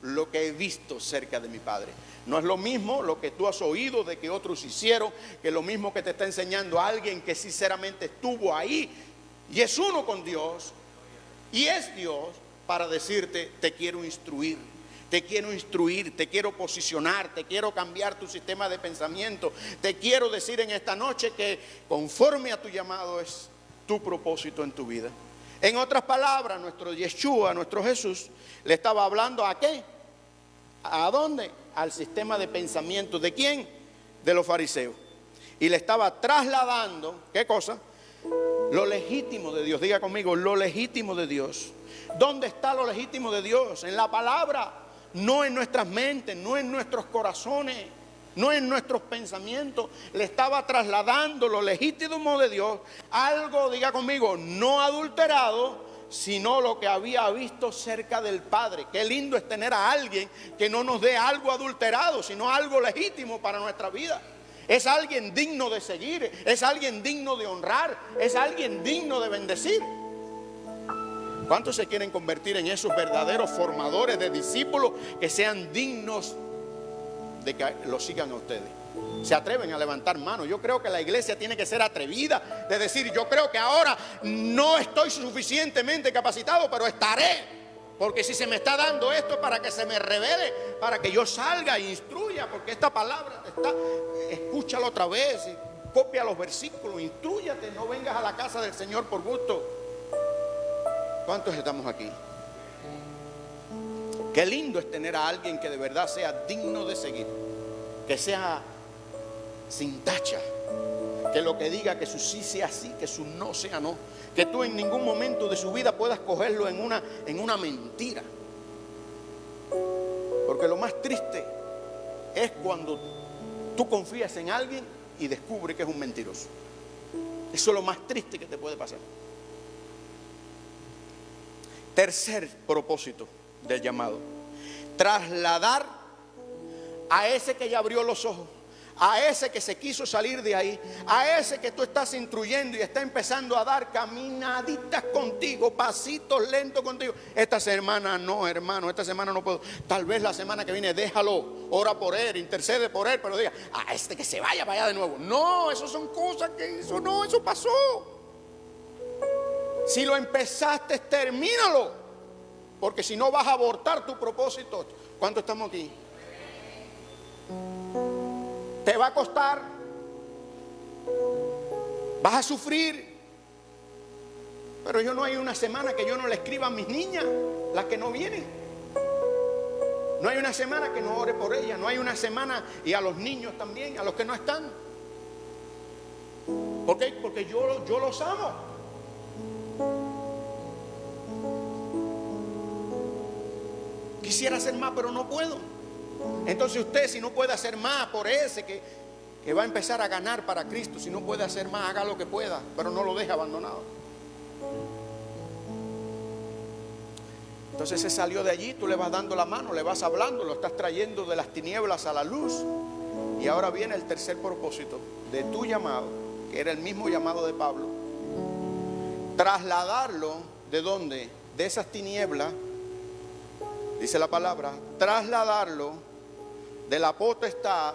lo que he visto cerca de mi Padre. No es lo mismo lo que tú has oído de que otros hicieron, que lo mismo que te está enseñando alguien que sinceramente estuvo ahí y es uno con Dios, y es Dios para decirte, te quiero instruir. Te quiero instruir, te quiero posicionar, te quiero cambiar tu sistema de pensamiento. Te quiero decir en esta noche que conforme a tu llamado es tu propósito en tu vida. En otras palabras, nuestro Yeshua, nuestro Jesús, le estaba hablando ¿a qué? ¿A dónde? Al sistema de pensamiento. ¿De quién? De los fariseos. Y le estaba trasladando, ¿qué cosa? Lo legítimo de Dios. Diga conmigo, lo legítimo de Dios. ¿Dónde está lo legítimo de Dios? En la palabra. No en nuestras mentes, no en nuestros corazones, no en nuestros pensamientos. Le estaba trasladando lo legítimo de Dios, algo, diga conmigo, no adulterado, sino lo que había visto cerca del Padre. Qué lindo es tener a alguien que no nos dé algo adulterado, sino algo legítimo para nuestra vida. Es alguien digno de seguir, es alguien digno de honrar, es alguien digno de bendecir. ¿Cuántos se quieren convertir en esos verdaderos formadores de discípulos que sean dignos de que los sigan a ustedes? Se atreven a levantar manos. Yo creo que la iglesia tiene que ser atrevida de decir, yo creo que ahora no estoy suficientemente capacitado, pero estaré. Porque si se me está dando esto para que se me revele, para que yo salga e instruya, porque esta palabra está, escúchalo otra vez, copia los versículos, instrúyate, no vengas a la casa del Señor por gusto. ¿Cuántos estamos aquí? Qué lindo es tener a alguien que de verdad sea digno de seguir, que sea sin tacha, que lo que diga que su sí sea sí, que su no sea no, que tú en ningún momento de su vida puedas cogerlo en una mentira. Porque lo más triste es cuando tú confías en alguien y descubres que es un mentiroso. Eso es lo más triste que te puede pasar. Tercer propósito del llamado: trasladar a ese que ya abrió los ojos, a ese que se quiso salir de ahí, a ese que tú estás instruyendo y está empezando a dar caminaditas contigo, pasitos lentos contigo. Esta semana no, hermano, esta semana no puedo. Tal vez la semana que viene déjalo, ora por él, intercede por él, pero diga, a este que se vaya, vaya de nuevo. No, eso son cosas que hizo, no, eso pasó. Si lo empezaste, termínalo, porque si no vas a abortar tu propósito. ¿Cuánto estamos aquí? Te va a costar, vas a sufrir, pero yo no hay una semana que yo no le escriba a mis niñas, las que no vienen. No hay una semana que no ore por ellas, no hay una semana, y a los niños también, a los que no están. ¿Por qué? Porque yo los amo. Quisiera hacer más, pero no puedo. Entonces usted, si no puede hacer más por ese que va a empezar a ganar para Cristo, si no puede hacer más, haga lo que pueda, pero no lo deje abandonado. Entonces se salió de allí, tú le vas dando la mano, le vas hablando, lo estás trayendo de las tinieblas a la luz. Y ahora viene el tercer propósito de tu llamado, que era el mismo llamado de Pablo: trasladarlo. ¿De dónde? De esas tinieblas, dice la palabra, trasladarlo de la potestad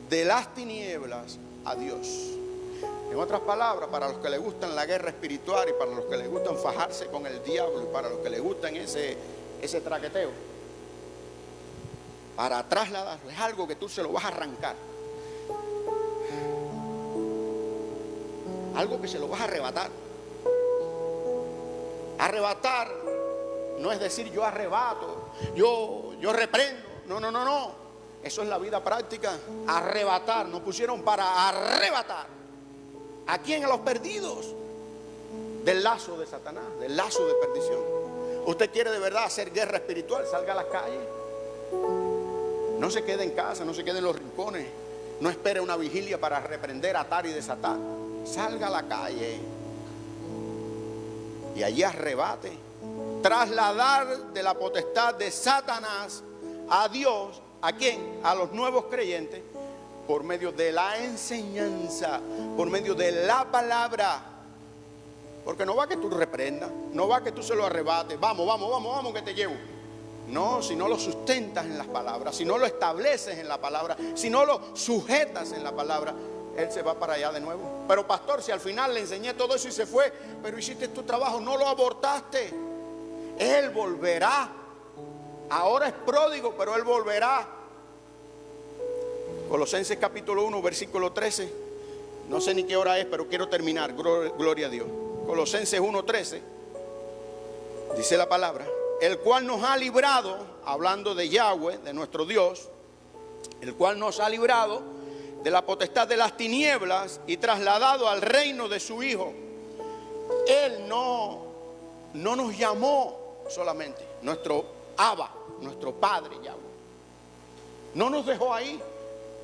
de las tinieblas a Dios. En otras palabras, para los que les gustan la guerra espiritual y para los que les gustan fajarse con el diablo y para los que les gustan ese traqueteo, para trasladarlo, es algo que tú se lo vas a arrancar, algo que se lo vas a arrebatar. Arrebatar no es decir yo arrebato, yo reprendo. No. Eso es la vida práctica. Arrebatar. Nos pusieron para arrebatar. ¿A quién? A los perdidos del lazo de Satanás, del lazo de perdición. Usted quiere de verdad hacer guerra espiritual, salga a las calles. No se quede en casa, no se quede en los rincones. No espere una vigilia para reprender, atar y desatar. Salga a la calle y allí arrebate. Trasladar de la potestad de Satanás a Dios. ¿A quién? A los nuevos creyentes, por medio de la enseñanza, por medio de la palabra. Porque no va que tú reprendas, no va que tú se lo arrebates. Vamos que te llevo. No, si no lo sustentas en las palabras, si no lo estableces en la palabra, si no lo sujetas en la palabra, él se va para allá de nuevo. Pero pastor, si al final le enseñé todo eso y se fue, pero hiciste tu trabajo, no lo abortaste. Él volverá. Ahora es pródigo, pero él volverá. Colosenses capítulo 1, versículo 13. No sé ni qué hora es, pero quiero terminar. Gloria a Dios. Colosenses 1, 13. Dice la palabra: el cual nos ha librado, hablando de Yahweh, de nuestro Dios, el cual nos ha librado de la potestad de las tinieblas y trasladado al reino de su Hijo. Él no nos llamó solamente nuestro Abba, nuestro Padre Yahweh. No nos dejó ahí,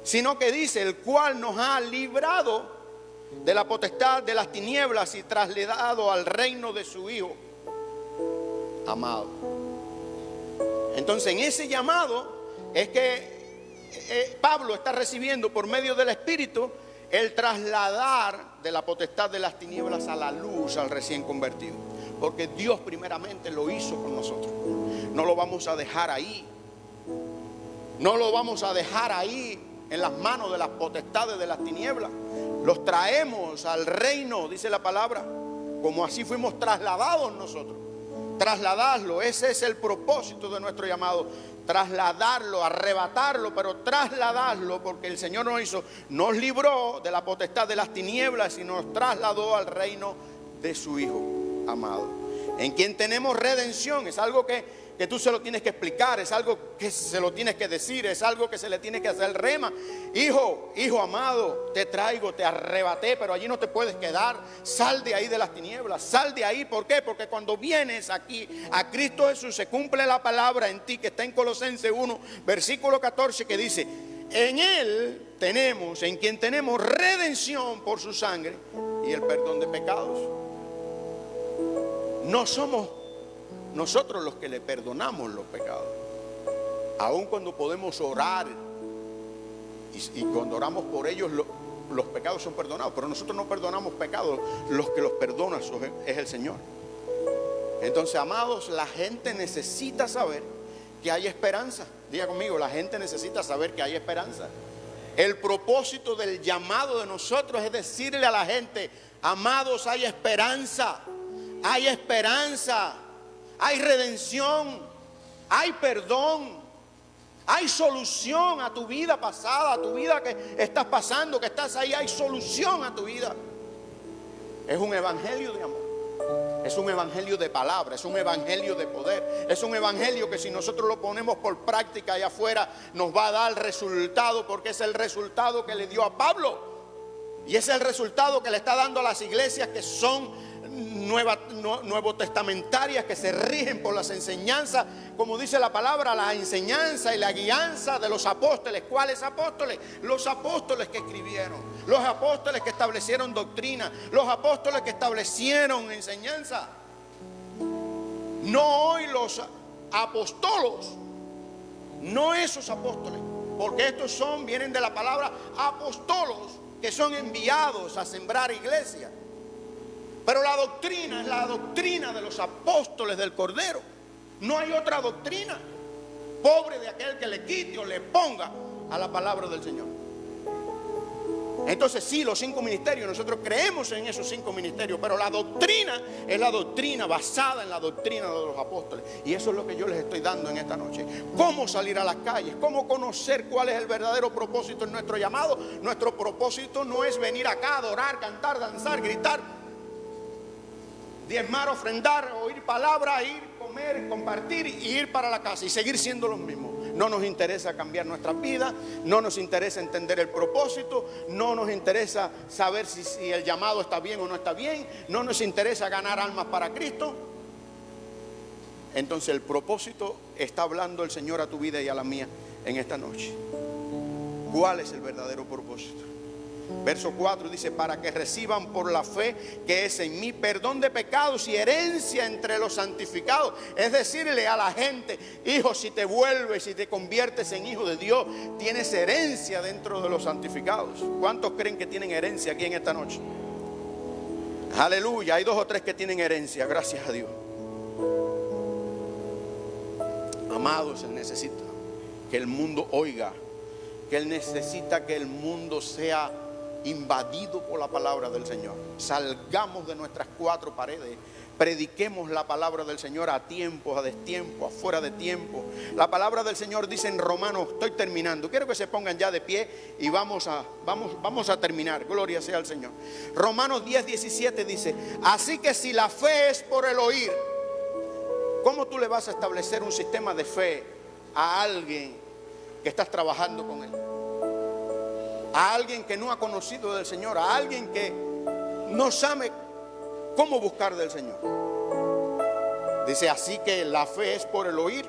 sino que dice: el cual nos ha librado de la potestad de las tinieblas y trasladado al reino de su Hijo amado. Entonces, en ese llamado es que Pablo está recibiendo por medio del Espíritu el trasladar de la potestad de las tinieblas a la luz al recién convertido. Porque Dios primeramente lo hizo con nosotros. No lo vamos a dejar ahí. No lo vamos a dejar ahí en las manos de las potestades de las tinieblas. Los traemos al reino, dice la palabra, como así fuimos trasladados nosotros. Trasladarlo, ese es el propósito de nuestro llamado. Trasladarlo, arrebatarlo, pero trasladarlo, porque el Señor nos libró de la potestad de las tinieblas y nos trasladó al reino de su Hijo amado, en quien tenemos redención. Es algo que tú se lo tienes que explicar, es algo que se lo tienes que decir, es algo que se le tiene que hacer rema. Hijo amado, te traigo, te arrebaté, pero allí no te puedes quedar. Sal de ahí de las tinieblas, sal de ahí. ¿Por qué? Porque cuando vienes aquí a Cristo Jesús, se cumple la palabra en ti que está en Colosenses 1, versículo 14, que dice: en Él tenemos, en quien tenemos redención por su sangre. y el perdón de pecados. No somos nosotros los que le perdonamos los pecados. Aun cuando podemos orar y cuando oramos por ellos, los pecados son perdonados, pero nosotros no perdonamos pecados. Los que los perdona es el Señor. Entonces, amados, la gente necesita saber que hay esperanza. Diga conmigo, la gente necesita saber que hay esperanza. El propósito del llamado de nosotros es decirle a la gente: amados, hay esperanza, hay esperanza, hay redención, hay perdón, hay solución a tu vida pasada, a tu vida que estás pasando, que estás ahí. Hay solución a tu vida. Es un evangelio de amor. Es un evangelio de palabra, es un evangelio de poder. Es un evangelio que si nosotros lo ponemos por práctica allá afuera, nos va a dar resultado, porque es el resultado que le dio a Pablo. Y es el resultado que le está dando a las iglesias que son nuevo testamentarias, que se rigen por las enseñanzas, como dice la palabra, la enseñanza y la guianza de los apóstoles. ¿Cuáles apóstoles? Los apóstoles que escribieron, los apóstoles que establecieron doctrina, los apóstoles que establecieron enseñanza. No hoy los apóstolos, no esos apóstoles, porque estos vienen de la palabra apóstolos, que son enviados a sembrar iglesia. Pero la doctrina es la doctrina de los apóstoles del Cordero. No hay otra doctrina. Pobre de aquel que le quite o le ponga a la palabra del Señor. Entonces sí, los 5 ministerios, nosotros creemos en esos 5 ministerios, pero la doctrina es la doctrina basada en la doctrina de los apóstoles. Y eso es lo que yo les estoy dando en esta noche. Cómo salir a las calles, cómo conocer cuál es el verdadero propósito en nuestro llamado. Nuestro propósito no es venir acá a adorar, cantar, danzar, gritar, diezmar, ofrendar, oír palabra, ir, comer, compartir y ir para la casa y seguir siendo los mismos. No nos interesa cambiar nuestras vidas, no nos interesa entender el propósito, no nos interesa saber si el llamado está bien o no está bien, no nos interesa ganar almas para Cristo. Entonces el propósito está hablando el Señor a tu vida y a la mía en esta noche. ¿Cuál es el verdadero propósito? Verso 4 dice: para que reciban por la fe que es en mí perdón de pecados y herencia entre los santificados. Es decirle a la gente: hijo, si te vuelves, si te conviertes en hijo de Dios, tienes herencia dentro de los santificados. ¿Cuántos creen que tienen herencia aquí en esta noche? Aleluya, hay 2 o 3 que tienen herencia, gracias a Dios. Amados, Él necesita que el mundo oiga, que Él necesita que el mundo sea invadido por la palabra del Señor. Salgamos de nuestras 4 paredes, prediquemos la palabra del Señor a tiempo, a destiempo, a fuera de tiempo. La palabra del Señor dice en Romanos, estoy terminando, quiero que se pongan ya de pie y vamos a terminar, gloria sea al Señor. Romanos 10:17 dice: así que si la fe es por el oír, ¿cómo tú le vas a establecer un sistema de fe a alguien que estás trabajando con él? A alguien que no ha conocido del Señor, a alguien que no sabe cómo buscar del Señor. Dice: así que la fe es por el oír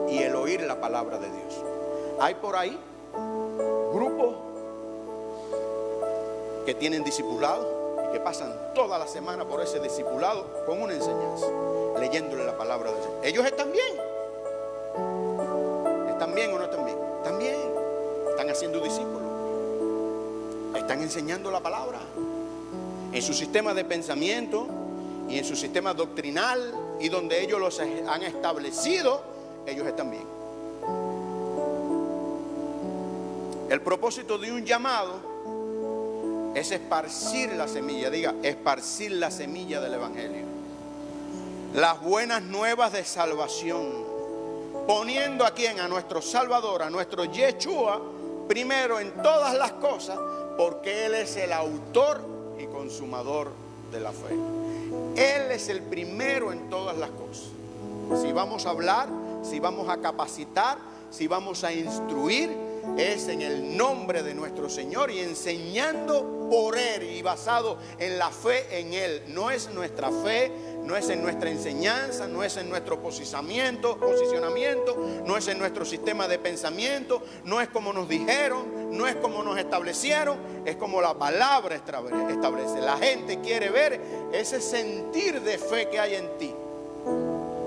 y el oír la palabra de Dios. Hay por ahí grupos que tienen discipulados y que pasan toda la semana por ese discipulado con una enseñanza, leyéndole la palabra de Dios. Ellos están bien. ¿Están bien o no están bien? Están bien. Están haciendo discípulos. Están enseñando la palabra. En su sistema de pensamiento y en su sistema doctrinal y donde ellos los han establecido, ellos están bien. El propósito de un llamado es esparcir la semilla, diga, esparcir la semilla del evangelio. Las buenas nuevas de salvación, poniendo a quien, a nuestro Salvador, a nuestro Yeshua, primero en todas las cosas, porque Él es el autor y consumador de la fe. Él es el primero en todas las cosas. Si vamos a hablar, si vamos a capacitar, si vamos a instruir, es en el nombre de nuestro Señor y enseñando por Él y basado en la fe en Él. No es nuestra fe, no es en nuestra enseñanza, no es en nuestro posicionamiento, no es en nuestro sistema de pensamiento, no es como nos dijeron, no es como nos establecieron, es como la palabra establece. La gente quiere ver ese sentir de fe que hay en ti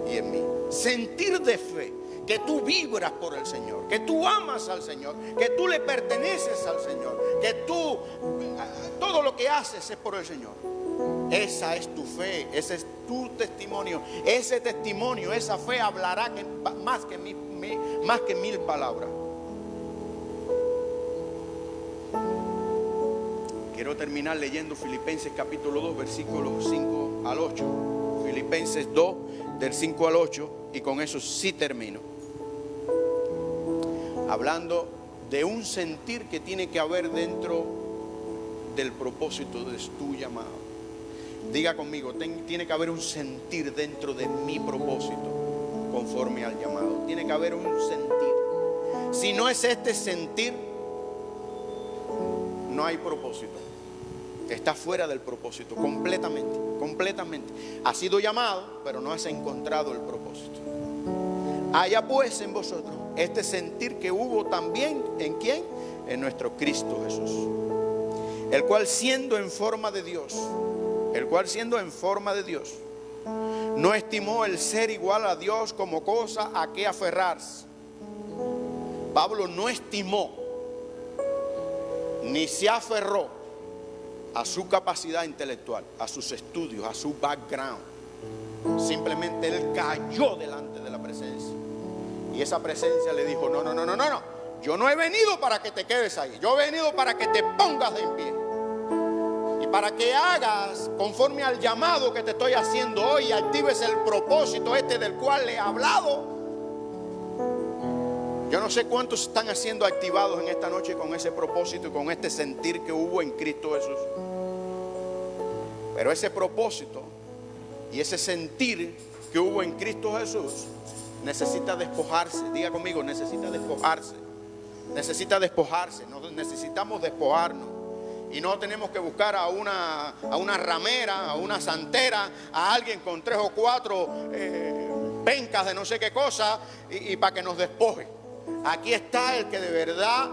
y en mí. Sentir de fe, que tú vibras por el Señor, que tú amas al Señor, que tú le perteneces al Señor, que tú, todo lo que haces es por el Señor. Esa es tu fe, ese es tu testimonio. Ese testimonio, esa fe hablará más que mil palabras. Quiero terminar leyendo Filipenses capítulo 2, versículos 5 al 8. Filipenses 2, del 5 al 8, y con eso sí termino. Hablando de un sentir que tiene que haber dentro del propósito de tu llamado. Diga conmigo, tiene que haber un sentir dentro de mi propósito conforme al llamado. Tiene que haber un sentir. Si no es este sentir, no hay propósito. Está fuera del propósito, completamente. Ha sido llamado, pero no has encontrado el propósito. Haya pues en vosotros este sentir que hubo también, ¿en quién? En nuestro Cristo Jesús. El cual siendo en forma de Dios, no estimó el ser igual a Dios como cosa a que aferrarse. Pablo no estimó, ni se aferró a su capacidad intelectual, a sus estudios, a su background. Simplemente él cayó delante de la presencia. Y esa presencia le dijo, no. Yo no he venido para que te quedes ahí. Yo he venido para que te pongas de en pie. Y para que hagas conforme al llamado que te estoy haciendo hoy y actives el propósito del cual le he hablado. Yo no sé cuántos están siendo activados en esta noche con ese propósito y con este sentir que hubo en Cristo Jesús. Pero ese propósito y ese sentir que hubo en Cristo Jesús necesita despojarse. Diga conmigo, necesita despojarse. Necesita despojarse. Necesitamos despojarnos. Y no tenemos que buscar a una ramera, a una santera, a alguien con 3 o 4 pencas de no sé qué cosa y para que nos despoje. Aquí está el que de verdad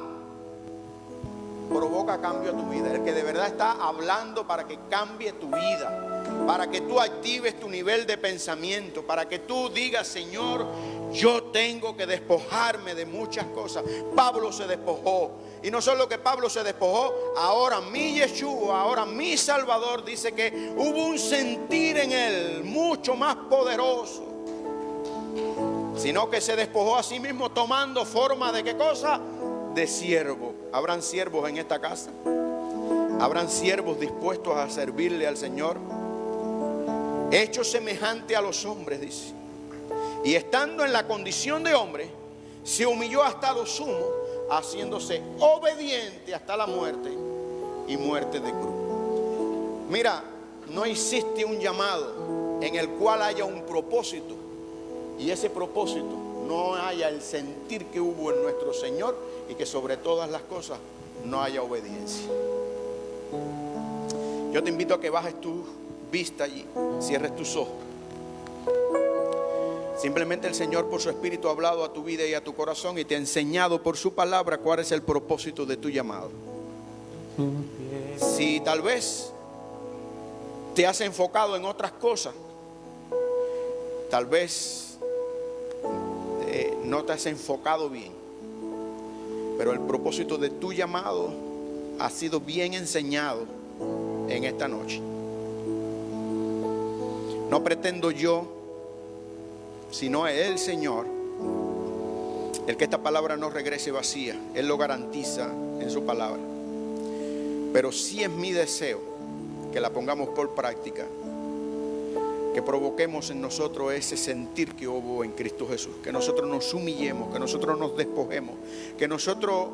provoca cambio a tu vida. El que de verdad está hablando para que cambie tu vida, para que tú actives tu nivel de pensamiento, para que tú digas, Señor, yo tengo que despojarme de muchas cosas. Pablo se despojó. Y no solo que Pablo se despojó, ahora mi Yeshua, ahora mi Salvador, dice que hubo un sentir en él mucho más poderoso. Sino que se despojó a sí mismo tomando forma de ¿qué cosa? De siervo. ¿Habrán siervos en esta casa? ¿Habrán siervos dispuestos a servirle al Señor? Hecho semejante a los hombres, dice. Y estando en la condición de hombre, se humilló hasta lo sumo, haciéndose obediente hasta la muerte y muerte de cruz. Mira, no existe un llamado en el cual haya un propósito y ese propósito no haya el sentir que hubo en nuestro Señor y que sobre todas las cosas no haya obediencia. Yo te invito a que bajes tu vista allí, cierres tus ojos. Simplemente el Señor por su Espíritu ha hablado a tu vida y a tu corazón y te ha enseñado por su palabra cuál es el propósito de tu llamado. Si tal vez te has enfocado en otras cosas, tal vez no te has enfocado bien, pero el propósito de tu llamado ha sido bien enseñado en esta noche. No pretendo yo, sino es el Señor el que esta palabra no regrese vacía. Él lo garantiza en su palabra. Pero sí es mi deseo que la pongamos por práctica, que provoquemos en nosotros ese sentir que hubo en Cristo Jesús, que nosotros nos humillemos, que nosotros nos despojemos, que nosotros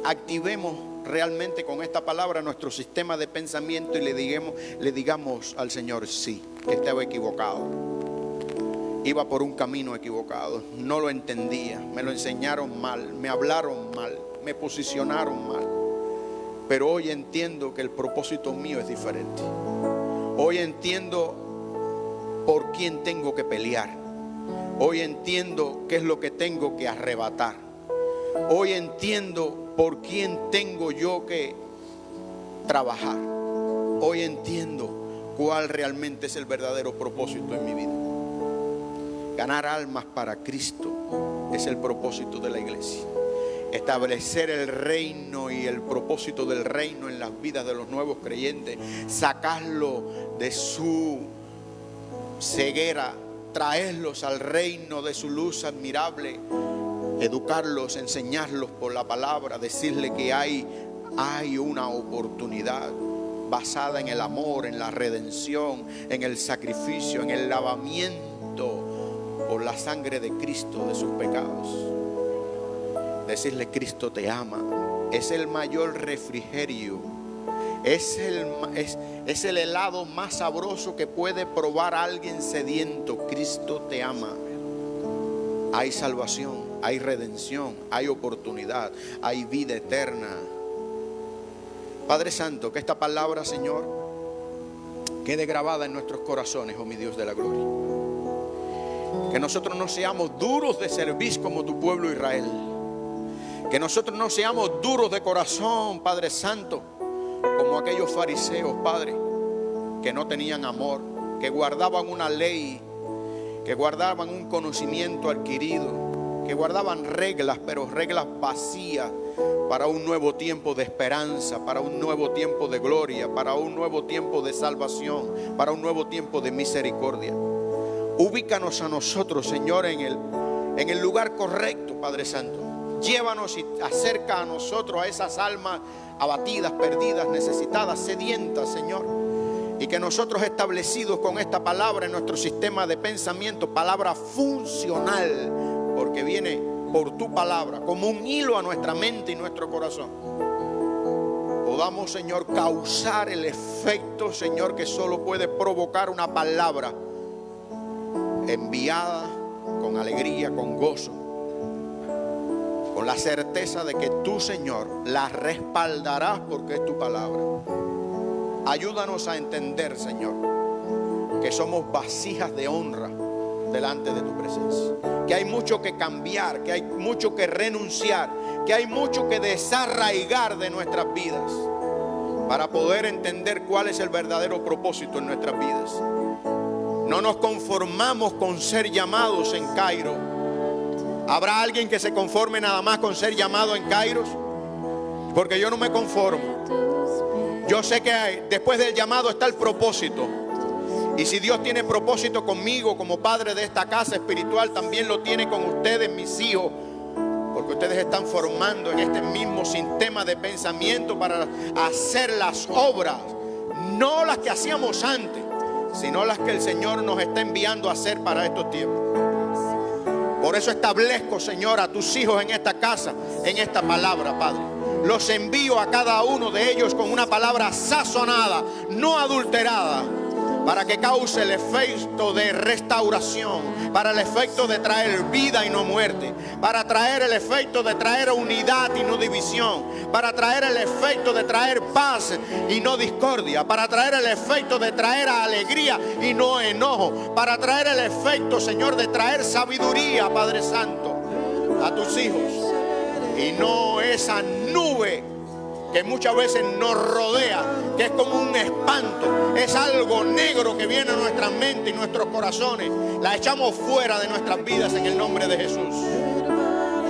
activemos realmente con esta palabra nuestro sistema de pensamiento y le digamos al Señor, sí, que estaba equivocado, iba por un camino equivocado, no lo entendía, me lo enseñaron mal, me hablaron mal, me posicionaron mal. Pero hoy entiendo que el propósito mío es diferente. Hoy entiendo por quién tengo que pelear. Hoy entiendo qué es lo que tengo que arrebatar. Hoy entiendo por quién tengo yo que trabajar. Hoy entiendo cuál realmente es el verdadero propósito en mi vida. Ganar almas para Cristo es el propósito de la iglesia. Establecer el reino y el propósito del reino en las vidas de los nuevos creyentes. Sacarlo de su ceguera, traerlos al reino de su luz admirable. Educarlos, enseñarlos por la palabra, decirles que hay una oportunidad basada en el amor, en la redención, en el sacrificio, en el lavamiento por la sangre de Cristo de sus pecados. Decirle: Cristo te ama. Es el mayor refrigerio. Es el helado más sabroso que puede probar a alguien sediento. Cristo te ama. Hay salvación, hay redención, hay oportunidad, hay vida eterna. Padre Santo, que esta palabra, Señor, quede grabada en nuestros corazones, oh mi Dios de la gloria. Que nosotros no seamos duros de cerviz como tu pueblo Israel. Que nosotros no seamos duros de corazón, Padre Santo, como aquellos fariseos, Padre, que no tenían amor, que guardaban una ley, que guardaban un conocimiento adquirido, que guardaban reglas, pero reglas vacías para un nuevo tiempo de esperanza, para un nuevo tiempo de gloria, para un nuevo tiempo de salvación, para un nuevo tiempo de misericordia. Ubícanos a nosotros, Señor, en el lugar correcto, Padre Santo. Llévanos y acerca a nosotros, a esas almas abatidas, perdidas, necesitadas, sedientas, Señor. Y que nosotros, establecidos con esta palabra en nuestro sistema de pensamiento, palabra funcional, porque viene por tu palabra, como un hilo a nuestra mente y nuestro corazón, podamos, Señor, causar el efecto, Señor, que solo puede provocar una palabra enviada con alegría, con gozo, con la certeza de que tú, Señor, la respaldarás porque es tu palabra. Ayúdanos a entender, Señor, que somos vasijas de honra delante de tu presencia, que hay mucho que cambiar, que hay mucho que renunciar, que hay mucho que desarraigar de nuestras vidas para poder entender cuál es el verdadero propósito en nuestras vidas. No nos conformamos con ser llamados en Cairo. ¿Habrá alguien que se conforme nada más con ser llamado en Kairos? Porque yo no me conformo. Yo sé que después del llamado está el propósito. Y si Dios tiene propósito conmigo como padre de esta casa espiritual, también lo tiene con ustedes, mis hijos. Porque ustedes están formando en este mismo sistema de pensamiento para hacer las obras, no las que hacíamos antes, sino las que el Señor nos está enviando a hacer para estos tiempos. Por eso establezco, Señor, a tus hijos en esta casa, en esta palabra, Padre. Los envío a cada uno de ellos con una palabra sazonada, no adulterada, para que cause el efecto de restauración, para el efecto de traer vida y no muerte, para traer el efecto de traer unidad y no división, para traer el efecto de traer paz y no discordia, para traer el efecto de traer alegría y no enojo, para traer el efecto, Señor, de traer sabiduría, Padre Santo, a tus hijos, y no esa nube que muchas veces nos rodea, que es como un espanto, es algo negro que viene a nuestra mente y nuestros corazones. La echamos fuera de nuestras vidas en el nombre de Jesús.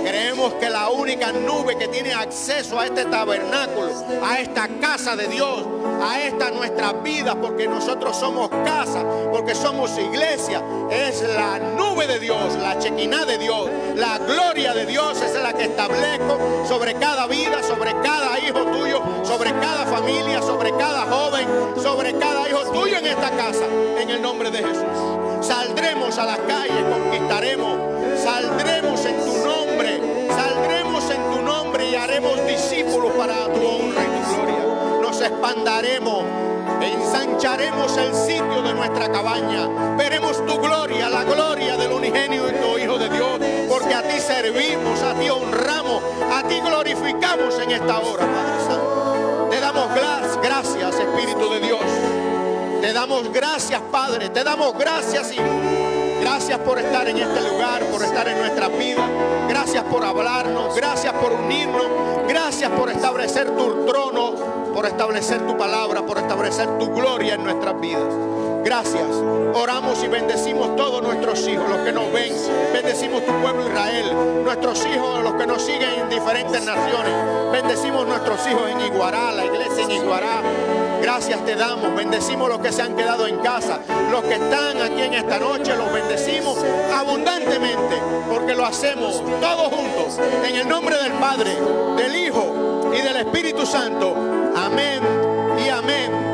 Creemos que la única nube que tiene acceso a este tabernáculo, a esta casa de Dios, a esta nuestra vida, porque nosotros somos casa, porque somos iglesia, es la nube de Dios, la chequiná de Dios, la gloria de Dios es la que establezco sobre cada vida, sobre cada hijo tuyo, sobre cada familia, sobre cada joven, sobre cada hijo tuyo en esta casa, en el nombre de Jesús. Saldremos a las calles, conquistaremos, saldremos en tu nombre, saldremos en tu nombre y haremos discípulos para tu honra y tu gloria. Nos expandaremos, ensancharemos el sitio de nuestra cabaña, veremos tu gloria, la gloria del unigénito Hijo de Dios, porque a ti servimos, a ti honramos, a ti glorificamos. adoramos en esta hora, Padre Santo. Te damos gracias, Espíritu de Dios. Te damos gracias, Padre. Te damos gracias, Hijo. Gracias por estar en este lugar, por estar en nuestra vida. Gracias por hablarnos, gracias por unirnos. Gracias por establecer tu trono, por establecer tu palabra, por establecer tu gloria en nuestras vidas. Gracias. Oramos y bendecimos todos nuestros hijos, los que nos ven. Bendecimos tu pueblo Israel, nuestros hijos, los que nos siguen en diferentes naciones. Bendecimos nuestros hijos en Iguará, la iglesia en Iguará. Gracias te damos. Bendecimos los que se han quedado en casa. Los que están aquí en esta noche, los bendecimos abundantemente, porque lo hacemos todos juntos en el nombre del Padre, del Hijo y del Espíritu Santo. Amén y amén.